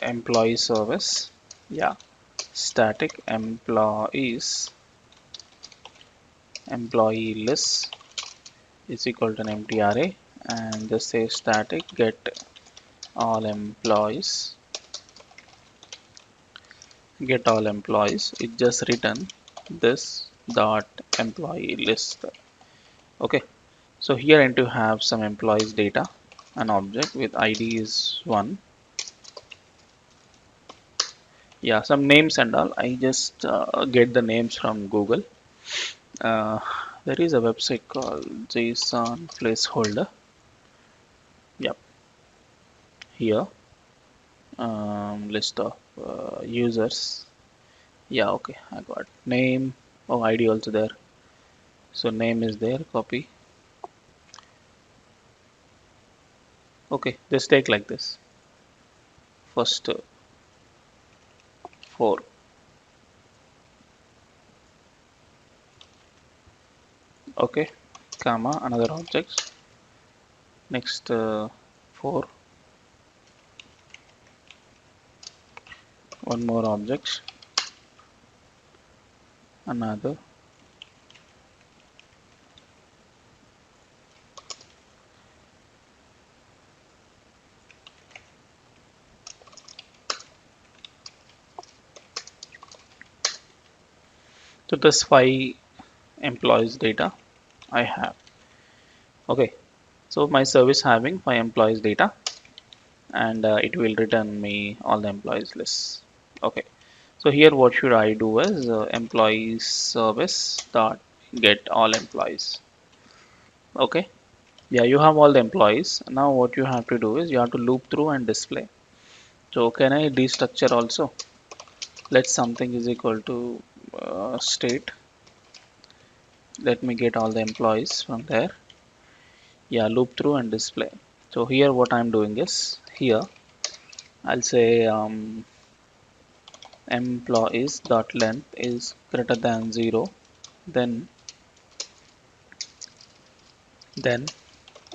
employee service. Yeah, static employees employee list is equal to an empty array and just say static get all employees it just written this dot employee list. Okay, so here I need to have some employees data, an object with id is 1. Yeah, some names and all I just get the names from Google. uh, there is a website called JSON placeholder. Yep, here list of users. Yeah, okay, I got name. Oh, id also there. So name is there, copy. Okay, just take like this. First 4. Okay, comma another object. Next 4. One more object. Another. So this 5 employees data I have. Okay, so my service having 5 employees data and it will return me all the employees lists. Okay, so here what should I do is employees service dot get all employees. Okay, yeah, you have all the employees. Now what you have to do is you have to loop through and display. So can I destructure also? Let something is equal to state. Let me get all the employees from there. Yeah, loop through and display. So here what I'm doing is here I'll say employees dot length is greater than 0. Then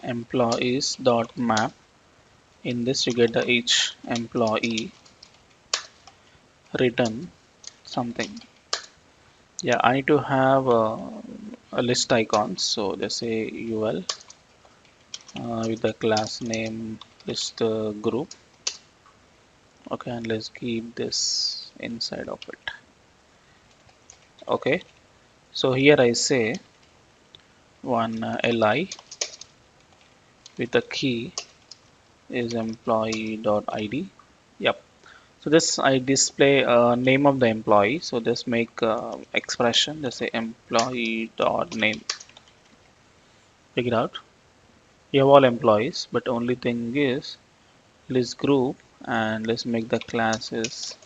employees dot map. In this you get the each employee return something. Yeah, I need to have a list icons. So just say ul with the class name list group. Okay, and let's keep this inside of it. Okay, so here I say one li with the key is employee.id. Yep. So this I display name of the employee. So just make expression. Just say employee.name. Figure out. You have all employees, but only thing is list group, and let's make the classes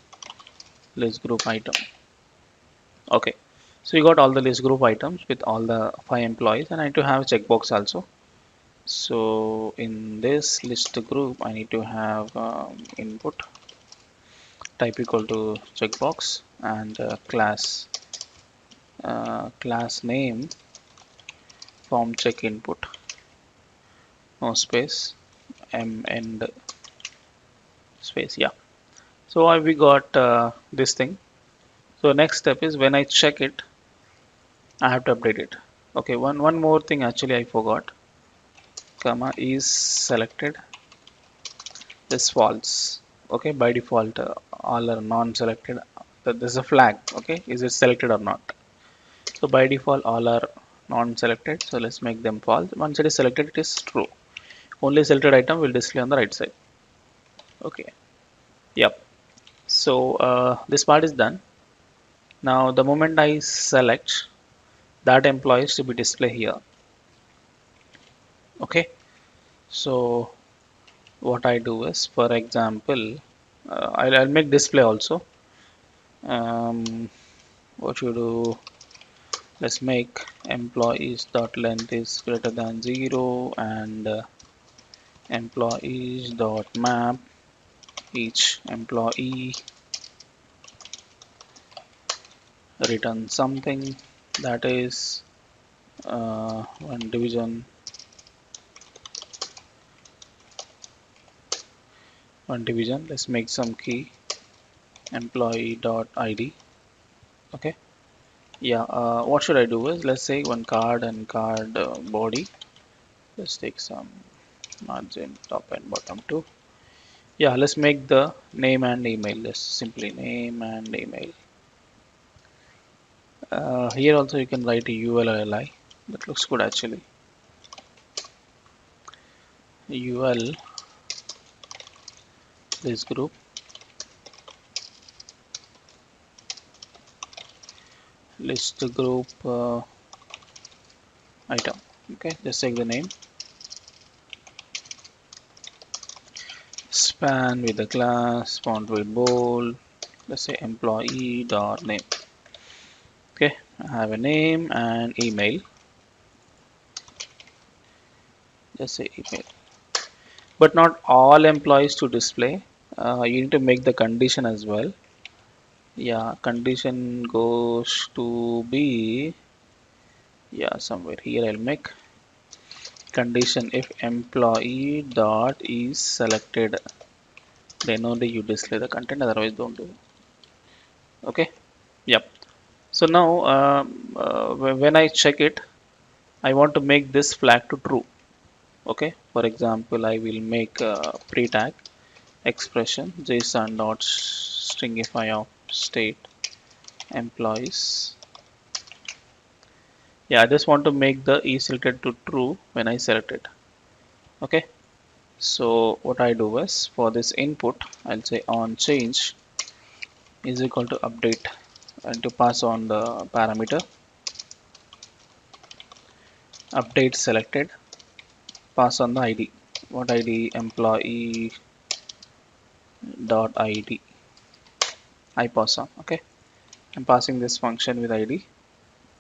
list group item. Okay. So you got all the list group items with all the 5 employees, and I need to have a checkbox also. So in this list group, I need to have input type equal to checkbox and class name form check input no space m end space. Yeah. So we got this thing. So next step is when I check it, I have to update it. Okay, one more thing actually I forgot. Comma is selected is false. Okay, by default all are non-selected. There's a flag. Okay, is it selected or not? So by default all are non-selected. So let's make them false. Once it is selected, it is true. Only selected item will display on the right side. Okay. Yep. So this part is done. Now the moment I select that employee is to be displayed here. Okay. So what I do is, for example, I'll make display also. What you do? Let's make employees dot length is greater than 0 and employees dot map each employee return something, that is one division. Let's make some key employee dot id. Okay. Yeah, what should I do is, let's say one card and card body. Let's take some margin top and bottom too. Yeah, let's make the name and email. Let's simply name and email. Here also you can write a UL or li. That looks good actually. UL this group, list group item. Okay, just take the name. Span with the class, font with bold. Let's say employee dot name. Okay, I have a name and email. Just say email. But not all employees to display. You need to make the condition as well. Yeah, condition goes to be, yeah, somewhere here I'll make condition if employee dot is selected, then only you display the content, otherwise don't do. Okay. Yep. So now when I check it, I want to make this flag to true. Okay, for example, I will make a pre-tag expression json dot stringify of state employees. Yeah, I just want to make the e selected to true when I select it. Okay, so what I do is, for this input I'll say on change is equal to update, and to pass on the parameter update selected, pass on the id. What id? Employee dot id. I pass on. Okay, I'm passing this function with id.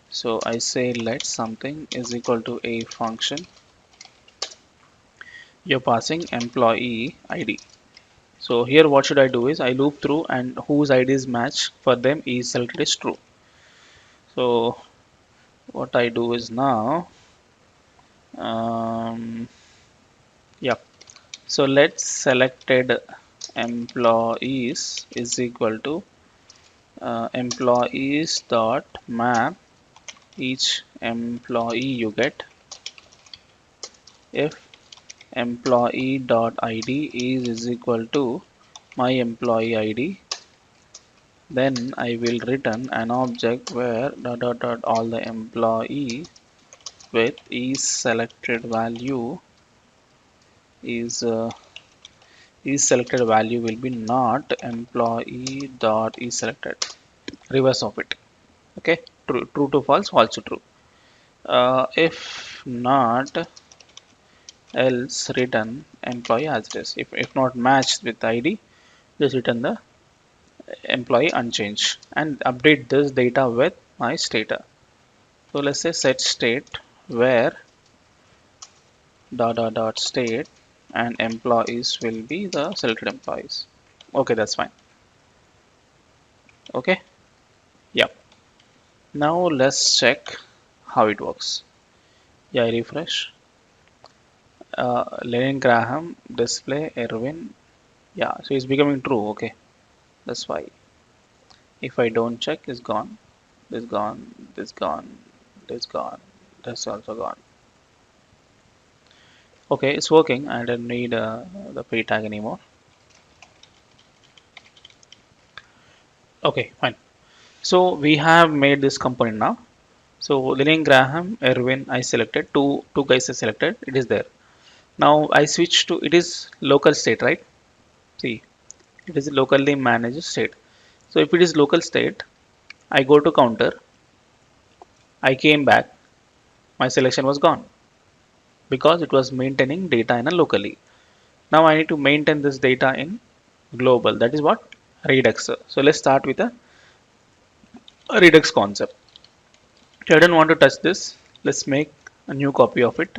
So I say let something is equal to a function. You're passing employee id. So here what should I do is, I loop through and whose id is match for them is selected is true. So what I do is now, yeah. So let's selected employees is equal to employees dot map each employee you get if employee dot id is equal to my employee id, then I will return an object where dot dot dot all the employee with is selected value is selected value will be not employee dot is selected, reverse of it. Okay, true to false, false to true. If not, else return employee as it is. If not matched with id, just return the employee unchanged and update this data with my data. So let's say set state where dot dot dot state and employees will be the selected employees. Okay, that's fine. Okay, yep. Now let's check how it works. Yeah, I refresh. Lenin Graham display Erwin. Yeah, so it's becoming true. Okay, that's why. If I don't check, it's gone. This gone. This gone. This gone. That's also gone. Okay, it's working. I don't need the pre tag anymore. Okay, fine. So we have made this component now. So Lillian Graham, Erwin, I selected two guys I selected. It is there. Now I switch to it is local state, right? See, it is locally managed state. So if it is local state, I go to counter. I came back. My selection was gone because it was maintaining data in a locally. Now I need to maintain this data in global. That is what Redux. So let's start with a Redux concept. I don't want to touch this. Let's make a new copy of it.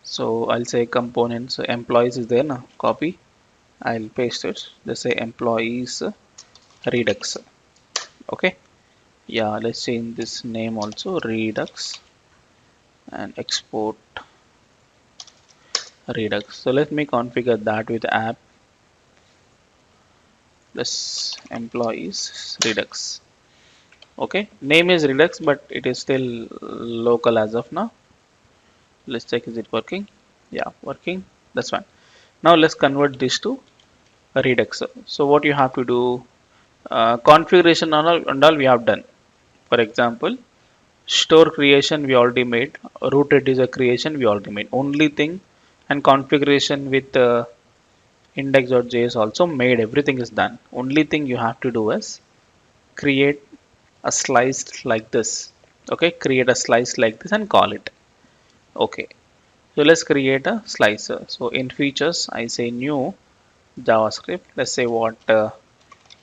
So I'll say components. So employees is there now. Copy. I'll paste it. Let's say employees Redux. Okay. Yeah. Let's change this name also Redux and export Redux. So let me configure that with app plus employees Redux. Okay. Name is Redux, but it is still local as of now. Let's check is it working. Yeah, working. That's fine. Now let's convert this to a Redux. So what you have to do, configuration and all we have done. For example, store creation we already made, root reducer creation we already made. Only thing and configuration with index.js also made. Everything is done. Only thing you have to do is create a slice like this. Okay, create a slice like this and call it. Okay. So let's create a slicer. So in features, I say new JavaScript. Let's say what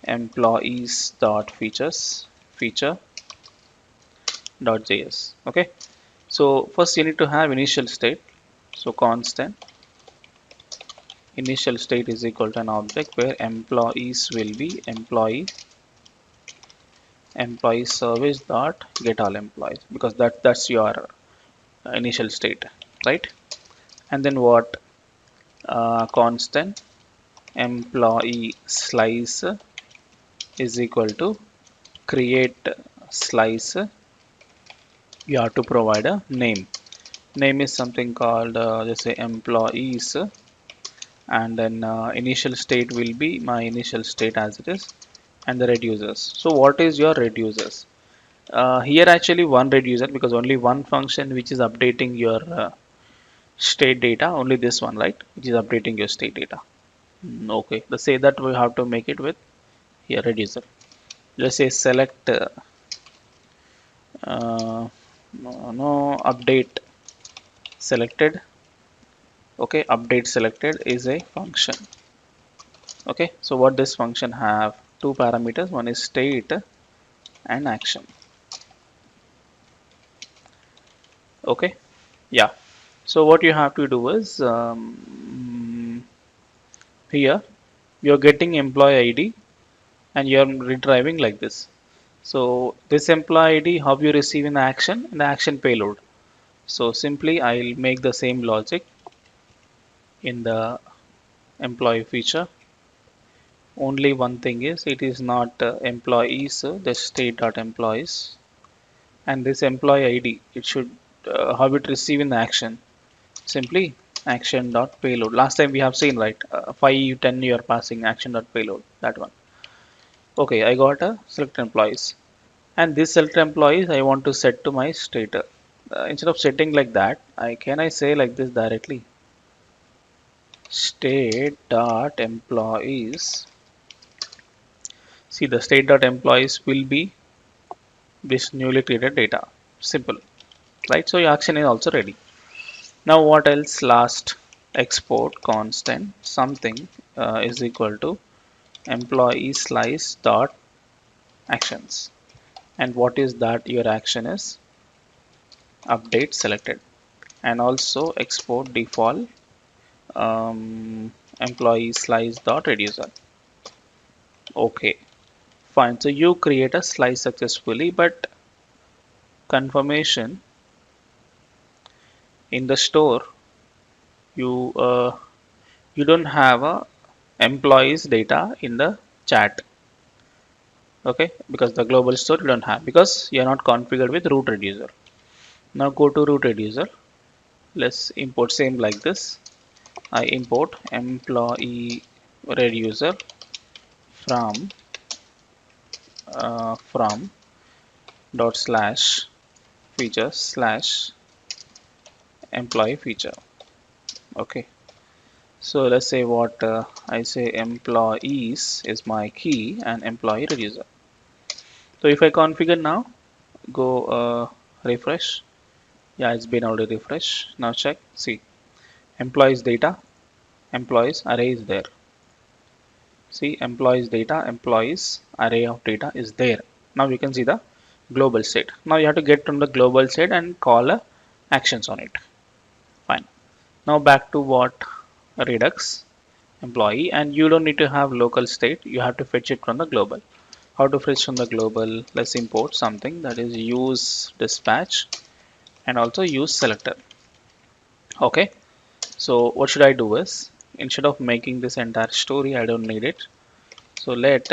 employees dot features feature dot js. Okay. So first you need to have initial state. So constant initial state is equal to an object where employees will be employee service dot get all employees because that's your initial state, right? And then what constant employee slice is equal to create slice. You have to provide a name is something called just say employees, and then initial state will be my initial state as it is, and the reducers. So what is your reducers? Here actually one reducer because only one function which is updating your state data, only this one, right, which is updating your state data. Okay, let's say that we have to make it with here reducer. Let's say select no update selected. Okay, update selected is a function. Okay, so what this function have two parameters, one is state and action. Okay, yeah. So what you have to do is here you're getting employee ID and you're retrieving like this. So this employee ID, how you receive in the action payload. So simply I'll make the same logic in the employee feature. Only one thing is it is not employees, the state dot employees, and this employee ID it should how it receive in the action. Simply action dot payload. Last time we have seen right 5 10 you are passing action dot payload that one. Okay, I got a select employees, and this select employees I want to set to my state. Instead of setting like that, I say like this directly. State dot employees. See the state dot employees will be this newly created data. Simple, right? So your action is also ready. Now what else? Last export constant something is equal to employee slice dot actions. And what is that? Your action is update selected, and also export default employee slice dot reducer. Okay, fine. So you create a slice successfully, but confirmation in the store you you don't have a employees data in the chat. Okay, because the global store you don't have because you are not configured with root reducer. Now go to root reducer. Let's import same like this. I import employee reducer from dot slash feature slash employee feature. Okay. So let's say what I say employees is my key and employee reducer. So if I configure now, go refresh. Yeah, it's been already refreshed. Now check. See, employees data, employees array is there. See, employees data, employees array of data is there. Now you can see the global state. Now you have to get from the global state and call actions on it. Fine. Now back to what Redux employee, and you don't need to have local state. You have to fetch it from the global. How to fetch from the global? Let's import something that is use dispatch and also use selector. Okay. So what should I do is, instead of making this entire story, I don't need it. So let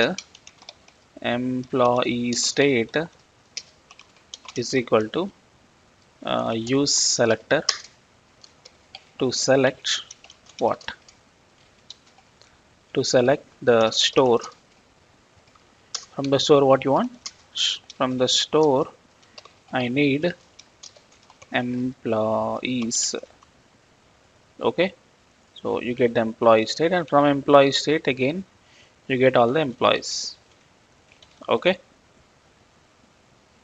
employee state is equal to use selector to select what? To select the store. From the store what you want? From the store I need employees. Okay. So you get the employee state, and from employee state again you get all the employees. Okay.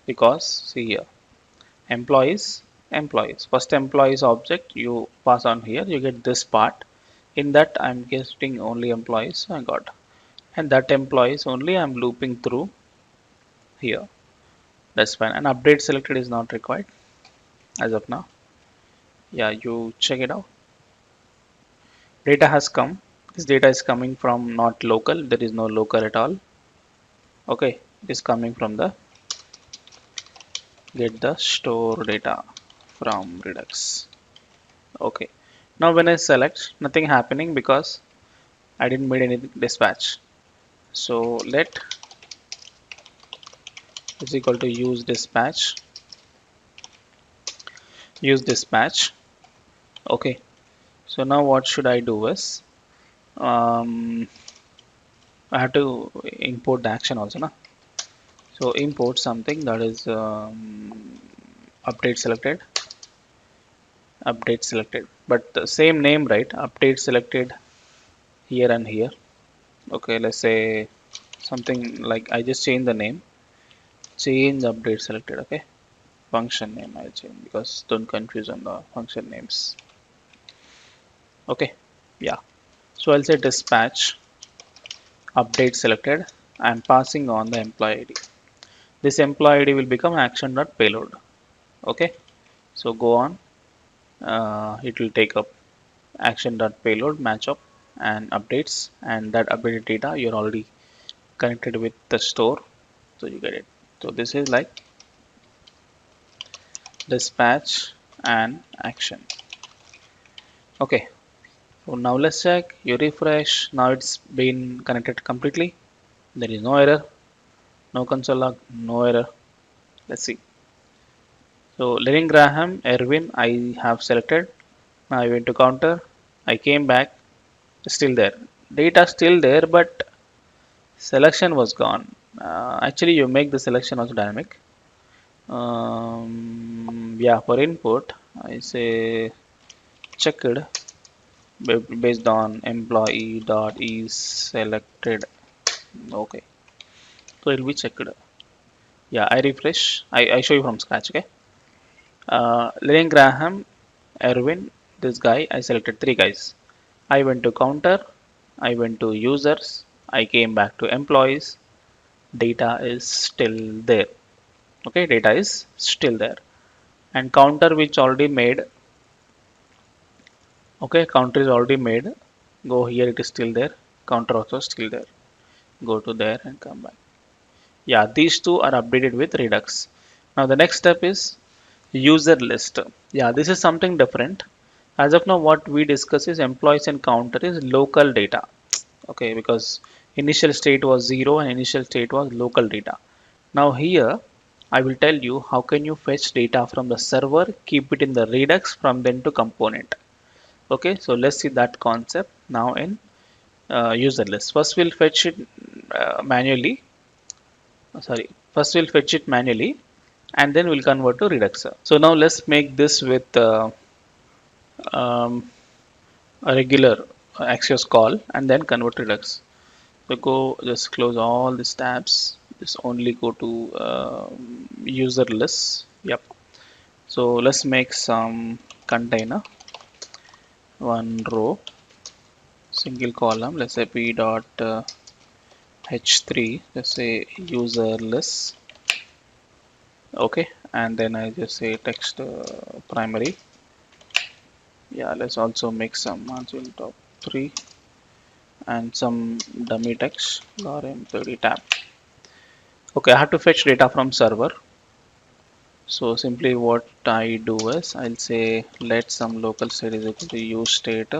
Because see here, employees first employees object you pass on here, you get this part. In that I'm getting only employees, so I got, and that employees only I'm looping through here. That's fine. And update selected is not required as of now. Yeah, you check it out. Data has come. This data is coming from not local. There is no local at all. Okay, it is coming from the get the store data from Redux. Okay. Now when I select, nothing happening because I didn't make any dispatch. So let is equal to use dispatch. Use dispatch. Okay. So now what should I do is I have to import the action also, na? So import something that is update selected, but the same name, right? Update selected here and here. Okay, let's say something like I just change the name, change update selected. Okay, function name I'll change because don't confuse on the function names. Okay, yeah. So I'll say dispatch update selected. I'm passing on the employee ID. This employee ID will become action.payload. Okay, so go on. It will take up action.payload matchup and updates, and that updated data you're already connected with the store, so you get it. So this is like dispatch and action. Okay, so now let's check. You refresh. Now it's been connected completely. There is no error, no console log, no error. Let's see. So Lenny Graham, Erwin, I have selected. Now I went to counter. I came back. Still there. Data still there, but selection was gone. Actually, you make the selection also dynamic. Yeah, for input, I say checked based on employee dot is selected. Okay, so it will be checked. Yeah, I refresh. I show you from scratch. Okay. Lenny Graham, Erwin, this guy. I selected three guys. I went to counter. I went to users. I came back to employees. Data is still there. Okay, data is still there, and counter which already made. Okay, counter is already made. Go here, it is still there. Counter also still there. Go to there and come back. Yeah, these two are updated with Redux. Now the next step is user list. Yeah, this is something different. As of now, what we discuss is employees and counter is local data. Okay, because initial state was 0 and initial state was local data. Now here I will tell you how can you fetch data from the server, keep it in the Redux, from then to component. Okay, so let's see that concept now in user list. First we'll fetch it manually. First we'll fetch it manually and then we'll convert to Redux. So now let's make this with um, a regular Axios call and then convert to Redux. So go just close all these tabs. Just only go to user list. Yep. So let's make some container, one row, single column. Let's say p dot h3. Let's say user list. Okay, and then I just say text primary. Yeah, let's also make some margin top 3 and some dummy text rm30 tab. Okay, I have to fetch data from server. So simply what I do is I'll say let some local state is equal to use state.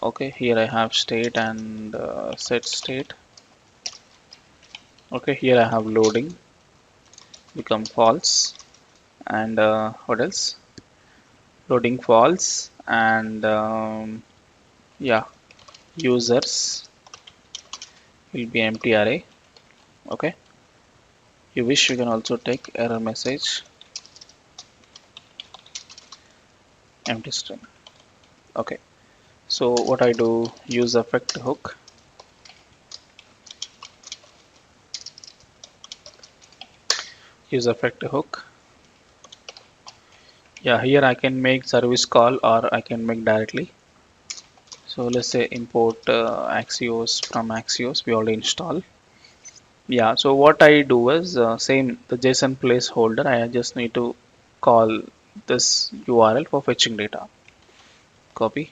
Okay, here I have state and set state. Okay, here I have loading become false and what else? Loading false and yeah, users will be empty array. Okay, you wish you can also take error message empty string. Okay, so what I do, use effect hook. Use effect hook. Yeah, here I can make service call or I can make directly. So let's say import Axios from Axios we already install. Yeah, so what I do is same the JSON placeholder. I just need to call this URL for fetching data. Copy.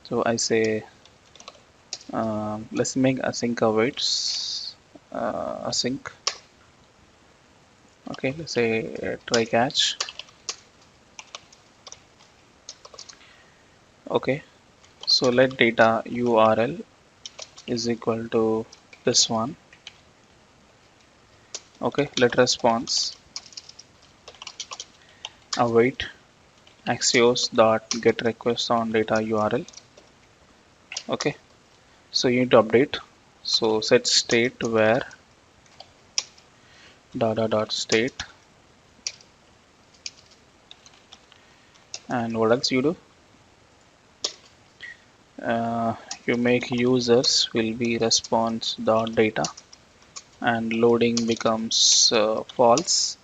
So I say let's make async awaits async. Okay, let's say try catch. Okay, so let data URL is equal to this one. Okay, let response await Axios dot get request on data URL. Okay, so you need to update. So set state where dot state, and what else you do? You make users will be response dot data and loading becomes false,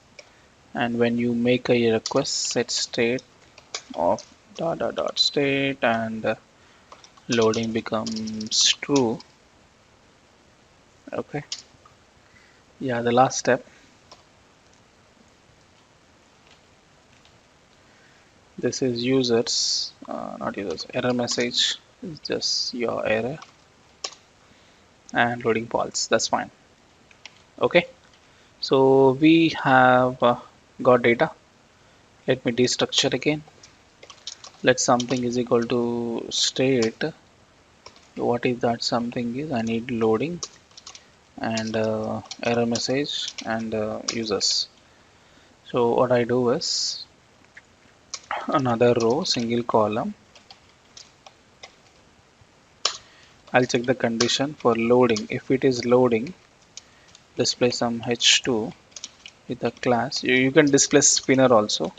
and when you make a request set state of dot state and loading becomes true. Okay, yeah, the last step, this is users not users error message is just your error and loading false. That's fine. Okay, so we have got data. Let me destructure again. Let something is equal to state. What is that something is? I need loading and error message and users. So what I do is another row single column. I'll check the condition for loading. If it is loading, display some h2 with a class. You can display spinner also.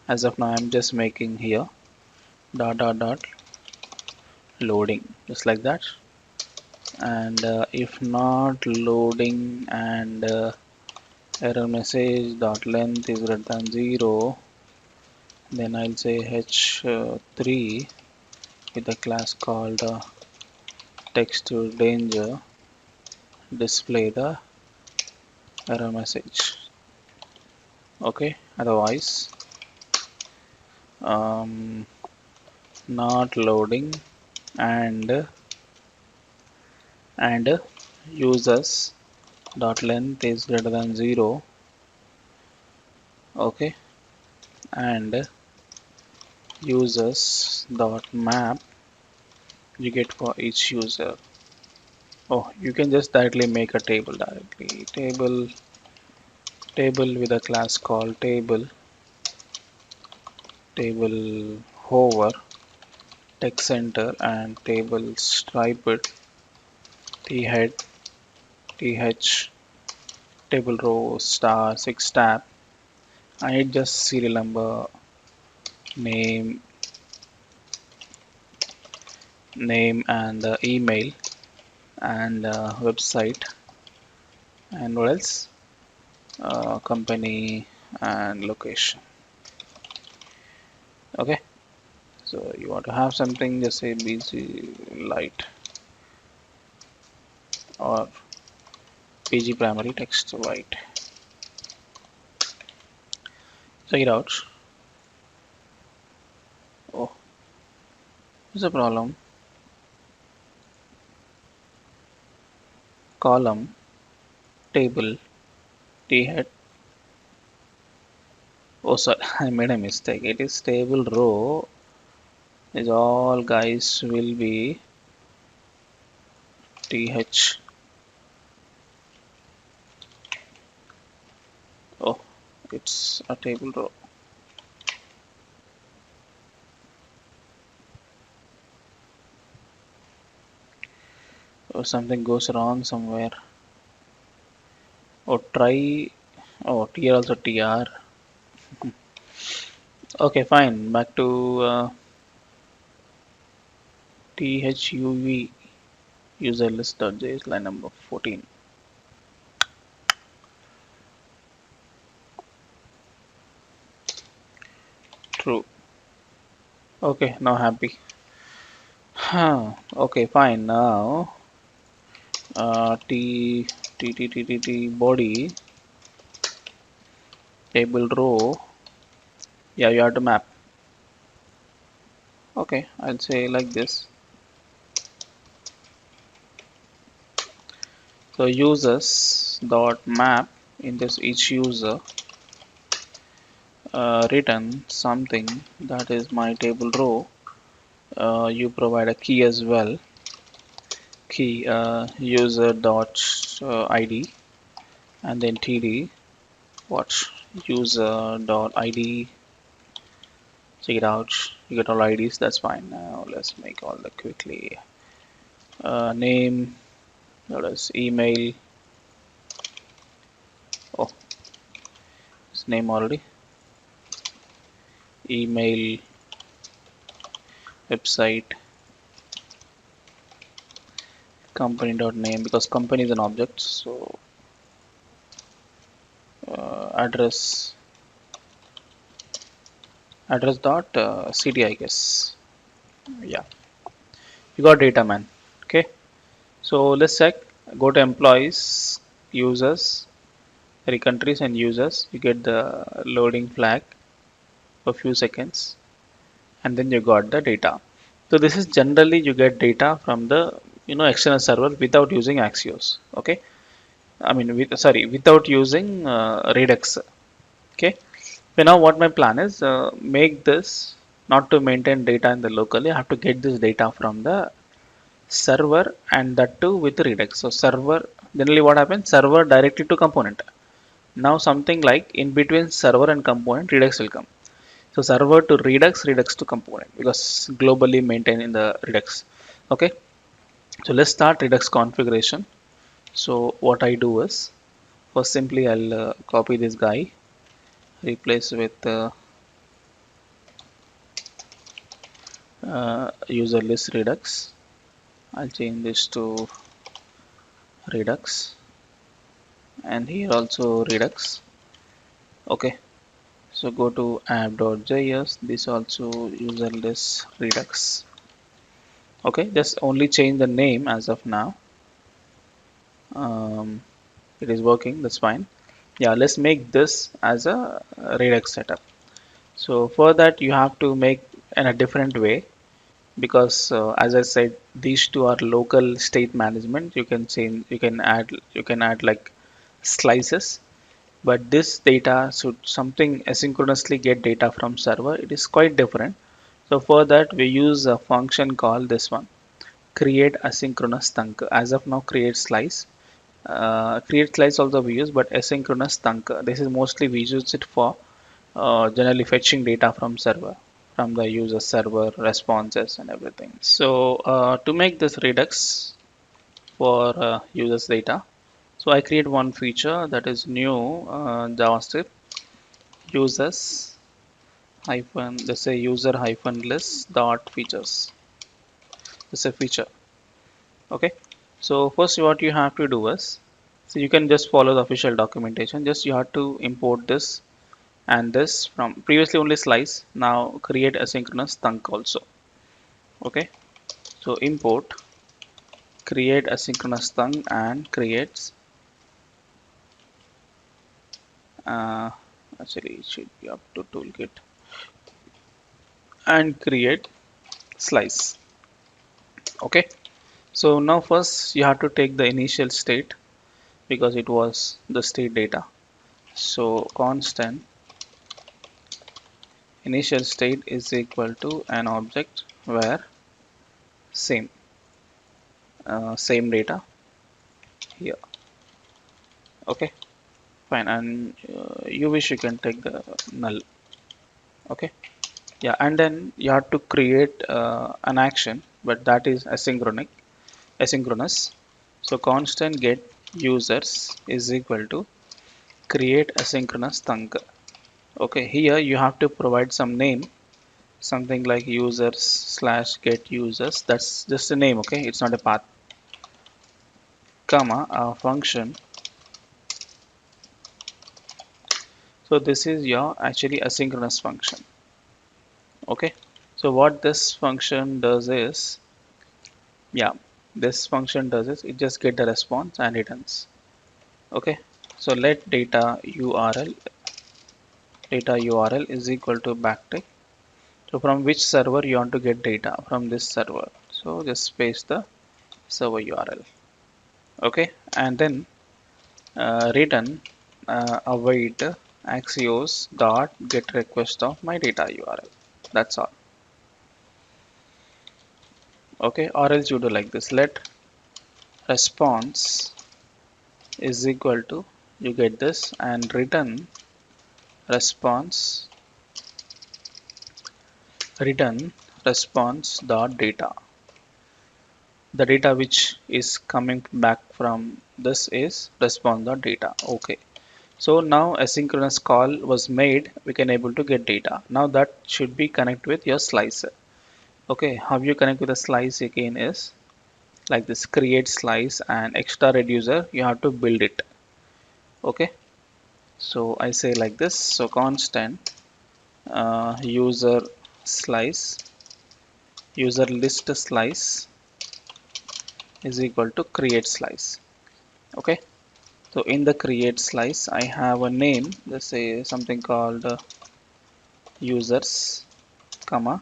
As of now I'm just making here dot loading, just like that. And if not loading and error message dot length is greater than 0, then I'll say h3 with a class called text to danger, display the error message. Okay, otherwise not loading and users dot length is greater than 0. Okay, and users dot map you get for each user. Oh, you can just directly make a table directly. Table with a class called table hover text center and table striped t head th table row star 6 tab. I need just serial number, name, and email and website, and what else? Company and location. Okay, so you want to have something, just say BG light or PG primary text white. Check it out. Oh, there's a problem. Column, table, t head. Oh, sorry, I made a mistake. It is table row. Is all guys will be th. Oh, it's a table row. Or something goes wrong somewhere. Or try. Oh, tr also tr. Okay, fine. Back to thuv user list.js line number 14. True. Okay, now happy. Huh. Okay, fine. Now t body table row. Yeah, you have to map. Okay, I'll say like this. So users dot map in this each user return something that is my table row. You provide a key as well. Key user dot id and then td what user dot id. Check it out. You get all IDs. That's fine. Now let's make all the quickly. Name. That is email. Oh, it's name already. Email, website, company.name because company is an object. So address dot cd, I guess. Yeah, you got data, man. Okay, so let's check. Go to employees, users, countries, and users. You get the loading flag for a few seconds, and then you got the data. So this is generally you get data from the external server without using Axios. Okay, I mean without using Redux. Okay, so now what my plan is, make this not to maintain data in the locally. I have to get this data from the server, and that too with Redux. So server, generally what happens, server directly to component. Now something like in between server and component, Redux will come. So server to Redux, Redux to component, because globally maintained in the Redux. Okay, so let's start Redux configuration. So what I do is, first simply I'll copy this guy, replace with user list Redux. I'll change this to Redux, and here also Redux. Okay, so go to app.js. This also user list Redux. Okay, just only change the name as of now. It is working, that's fine. Yeah, let's make this as a Redux setup. So for that you have to make in a different way, because as I said, these two are local state management. You can change, you can add like slices, but this data should something asynchronously get data from server. It is quite different. So for that we use a function called this one, create asynchronous thunk. As of now, create slice also we use, but asynchronous thunk, this is mostly we use it for generally fetching data from server, from the user server responses and everything. So to make this redux for users data, so I create one feature that is new, JavaScript users hyphen, let's say user hyphen list dot features. This is a feature. Okay, so first what you have to do is, so you can just follow the official documentation, just you have to import this and this from previously only slice, now create asynchronous thunk also. Okay, so import create asynchronous thunk and creates uh, actually it should be up to toolkit and create slice. Okay, so now first you have to take the initial state because it was the state data. So constant initial state is equal to an object where same same data here. Okay, fine, and you wish you can take the null. Okay, yeah, and then you have to create an action, but that is asynchronous. So constant get users is equal to create asynchronous thunk. Okay, here you have to provide some name, something like users slash get users. That's just a name. Okay, it's not a path, comma a function. So this is your actually asynchronous function. Okay, so what this function does is, yeah, this function does is it just get the response and returns. Okay, so let data URL is equal to backtick. So from which server you want to get data, from this server, so just paste the server URL. Okay, and then return await axios dot get request of my data URL. That's all. Okay, or else you do like this, let response is equal to, you get this, and response return response dot data. The data which is coming back from this is response dot data. Okay, so now asynchronous call was made, we can able to get data. Now that should be connect with your slicer. Okay, how you connect with a slice again is like this, create slice and extra reducer you have to build it. Okay, so I say like this, so constant user slice, user list slice is equal to create slice. Okay, so in the create slice I have a name, let's say something called users, comma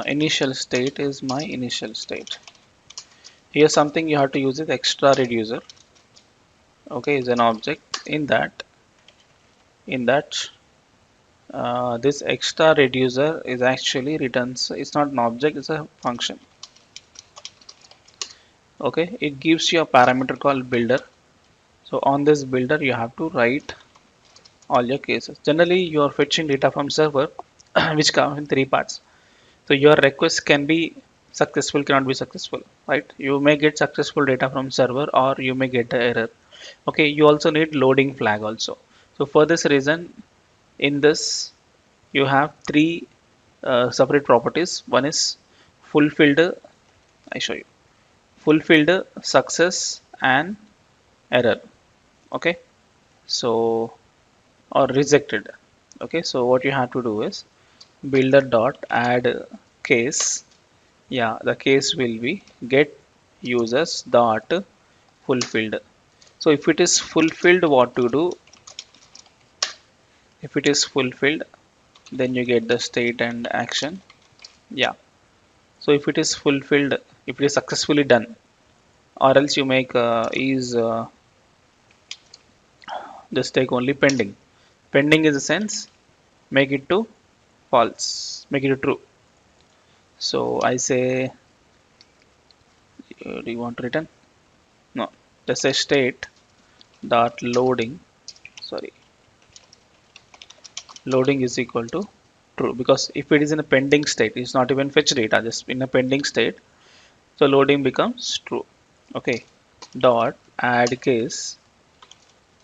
initial state is my initial state. Here something you have to use is extra reducer. Okay, is an object in that this extra reducer is actually returns, it's not an object, it's a function. Okay, it gives you a parameter called builder. So on this builder you have to write all your cases. Generally you are fetching data from server which comes in three parts. So your request can be successful, cannot be successful, right? You may get successful data from server or you may get the error. Okay, you also need loading flag also. So for this reason, in this you have three separate properties. One is fulfilled, I show you, fulfilled, success and error. Okay, so or rejected. Okay, so what you have to do is builder dot add case. Yeah, the case will be get users dot fulfilled. So if it is fulfilled, what to do? If it is fulfilled, then you get the state and action. Yeah, so if it is fulfilled, if it is successfully done, or else you make is just take only pending. Pending is a sense, make it to false, make it to true. So I say do you want return? No, just say state dot loading. Sorry, loading is equal to true, because if it is in a pending state, it's not even fetch data, just in a pending state. So loading becomes true. Okay. Dot add case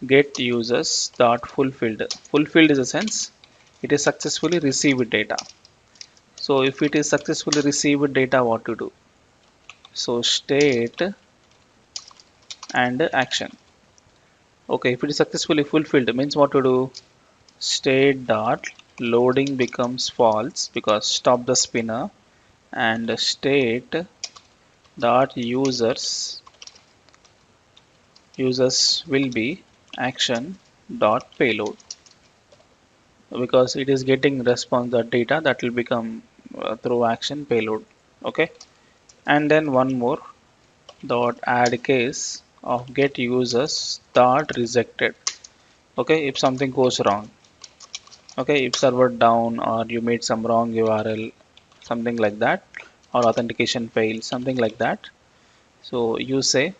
get users dot fulfilled. Fulfilled is a sense it is successfully received data. So if it is successfully received data, what to do? So state and action. Okay, if it is successfully fulfilled, means what to do? State dot loading becomes false because stop the spinner, and state dot users will be action dot payload, because it is getting response dot data that will become through action payload. Okay, and then one more dot add case of get users dot rejected. Okay, if something goes wrong, okay, if server down or you made some wrong URL, something like that, or authentication failed, something like that, so you say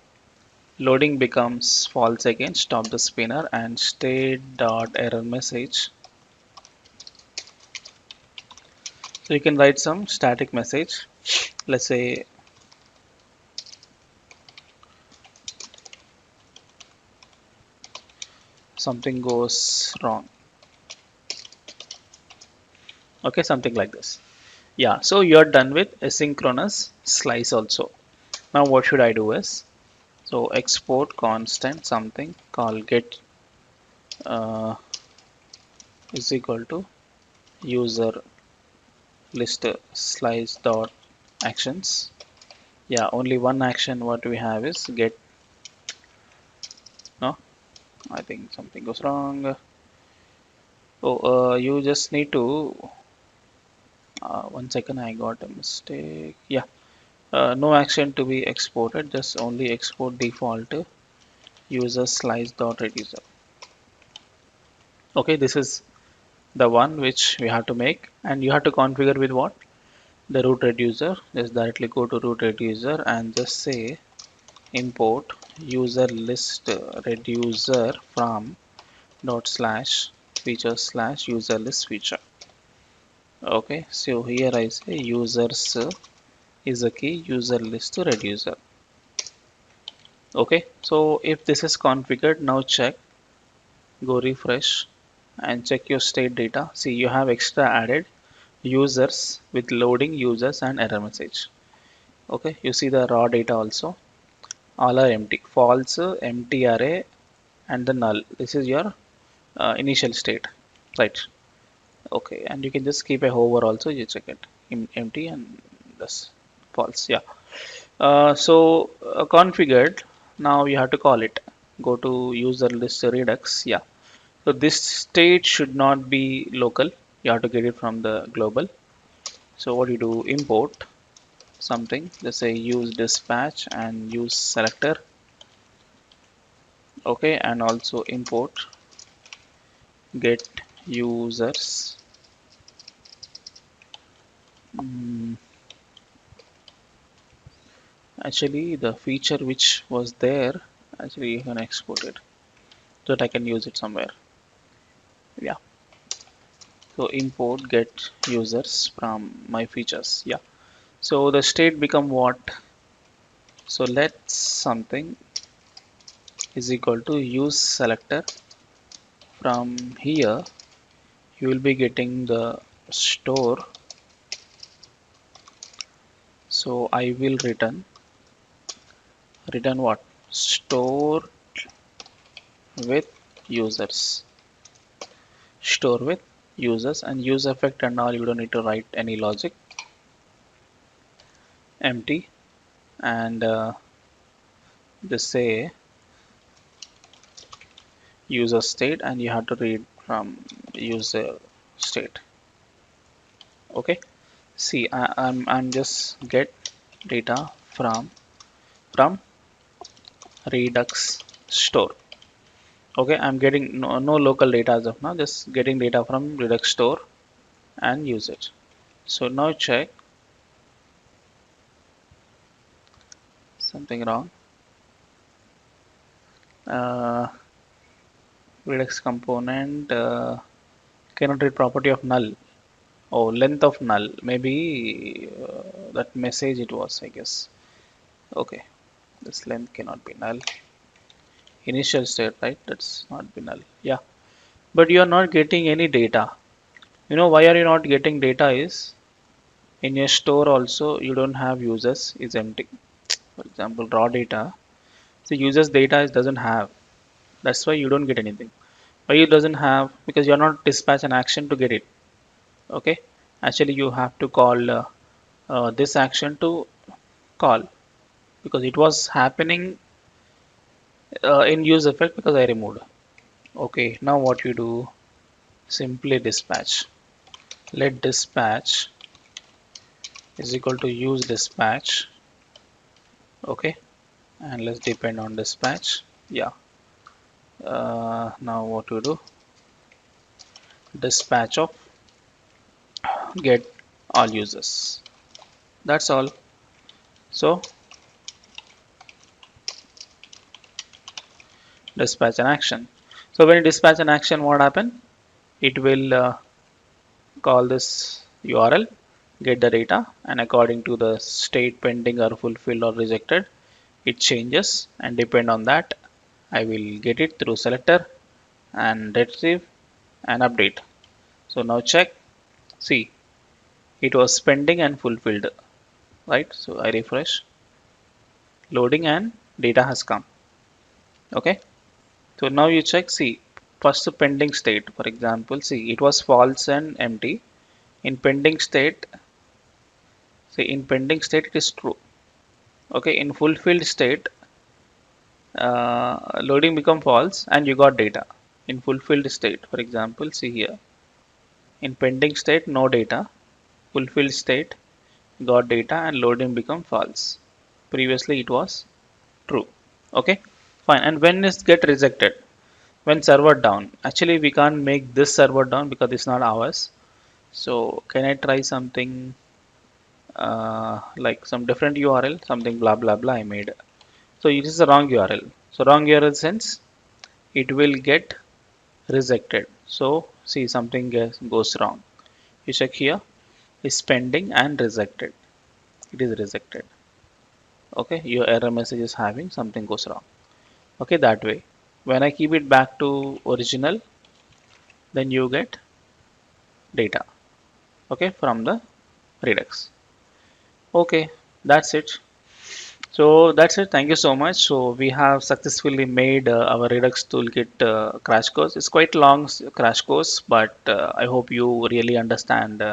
loading becomes false again, stop the spinner, and state dot error message. So you can write some static message. Let's say something goes wrong. Okay, something like this. Yeah, so you're done with asynchronous slice also. Now what should I do is, so export constant something called get uh, is equal to user list slice dot actions. Yeah, only one action what we have is get. No, I think something goes wrong. Oh, you just need to 1 second, I got a mistake. Yeah, no action to be exported, just only export default user slice dot reducer. Okay, this is the one which we have to make, and you have to configure with what? The root reducer. Just directly go to root reducer and just say import user list reducer from dot slash feature slash user list feature. Okay, so here I say users is a key user list reducer. Okay, so if this is configured, now check, go refresh and check your state data. See, you have extra added users with loading users and error message. Okay, you see the raw data also, all are empty, false, empty array, and the null. This is your initial state, right? Okay, and you can just keep a hover also, you check it empty and this false. Yeah. Configured. Now you have to call it. Go to user list redux. Yeah. So this state should not be local. You have to get it from the global. So what you do? Import something. Just say use dispatch and use selector. Okay, and also import get users. Mm, Actually, the feature which was there, actually you can export it so that I can use it somewhere. Yeah. So import get users from my features. Yeah. So the state become what? So let something is equal to use selector. From here, you will be getting the store. So I will return what? Store with users. Store with users and use effect and all. You don't need to write any logic. Empty, and just say user state, and you have to read from user state. Okay, see, I'm just get data from redux store. Okay, I'm getting no local data as of now, just getting data from redux store and use it. So now check, something wrong. uh, Redux component cannot read property of null. Oh, length of null. Maybe that message it was, I guess. Okay, this length cannot be null. Initial state, right? That's not be null. Yeah, but you are not getting any data. You know why are you not getting data is in your store also you don't have users is empty. For example, raw data. So users data is doesn't have. That's why you don't get anything. Why it doesn't have? Because you're not dispatch an action to get it. Okay. Actually, you have to call this action to call because it was happening in use effect because I removed. Okay. Now what you do? Simply dispatch. Let dispatch is equal to use dispatch. Okay. And let's depend on dispatch. Yeah. Now what to do? Dispatch of get all users. That's all. So dispatch an action. So when you dispatch an action, what happen? It will call this URL, get the data, and according to the state pending or fulfilled or rejected, it changes, and depend on that, I will get it through selector and retrieve and update. So now check, see, it was pending and fulfilled, right? So I refresh, loading and data has come. Okay. So now you check, see, first the pending state, for example, see, it was false and empty. In pending state, see, in pending state, it is true. Okay, in fulfilled state, loading become false and you got data. In fulfilled state, for example, see here, in pending state, no data. Fulfilled state, got data and loading become false. Previously, it was true. Okay, fine. And when is get rejected? When server down. Actually, we can't make this server down because it's not ours. So can I try something like some different URL, something blah blah blah I made. So it is the wrong URL. So wrong URL sense it will get rejected. So see something goes wrong. You check here is pending and rejected. It is rejected. Okay, your error message is having something goes wrong. Okay, that way. When I keep it back to original, then you get data. Okay, from the Redux. Okay, that's it. So that's it. Thank you so much. So we have successfully made our Redux Toolkit crash course. It's quite long crash course, but I hope you really understand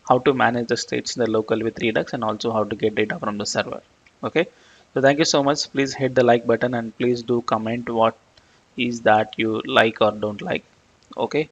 how to manage the states in the local with Redux and also how to get data from the server. Okay. So thank you so much. Please hit the like button and please do comment what is that you like or don't like. Okay.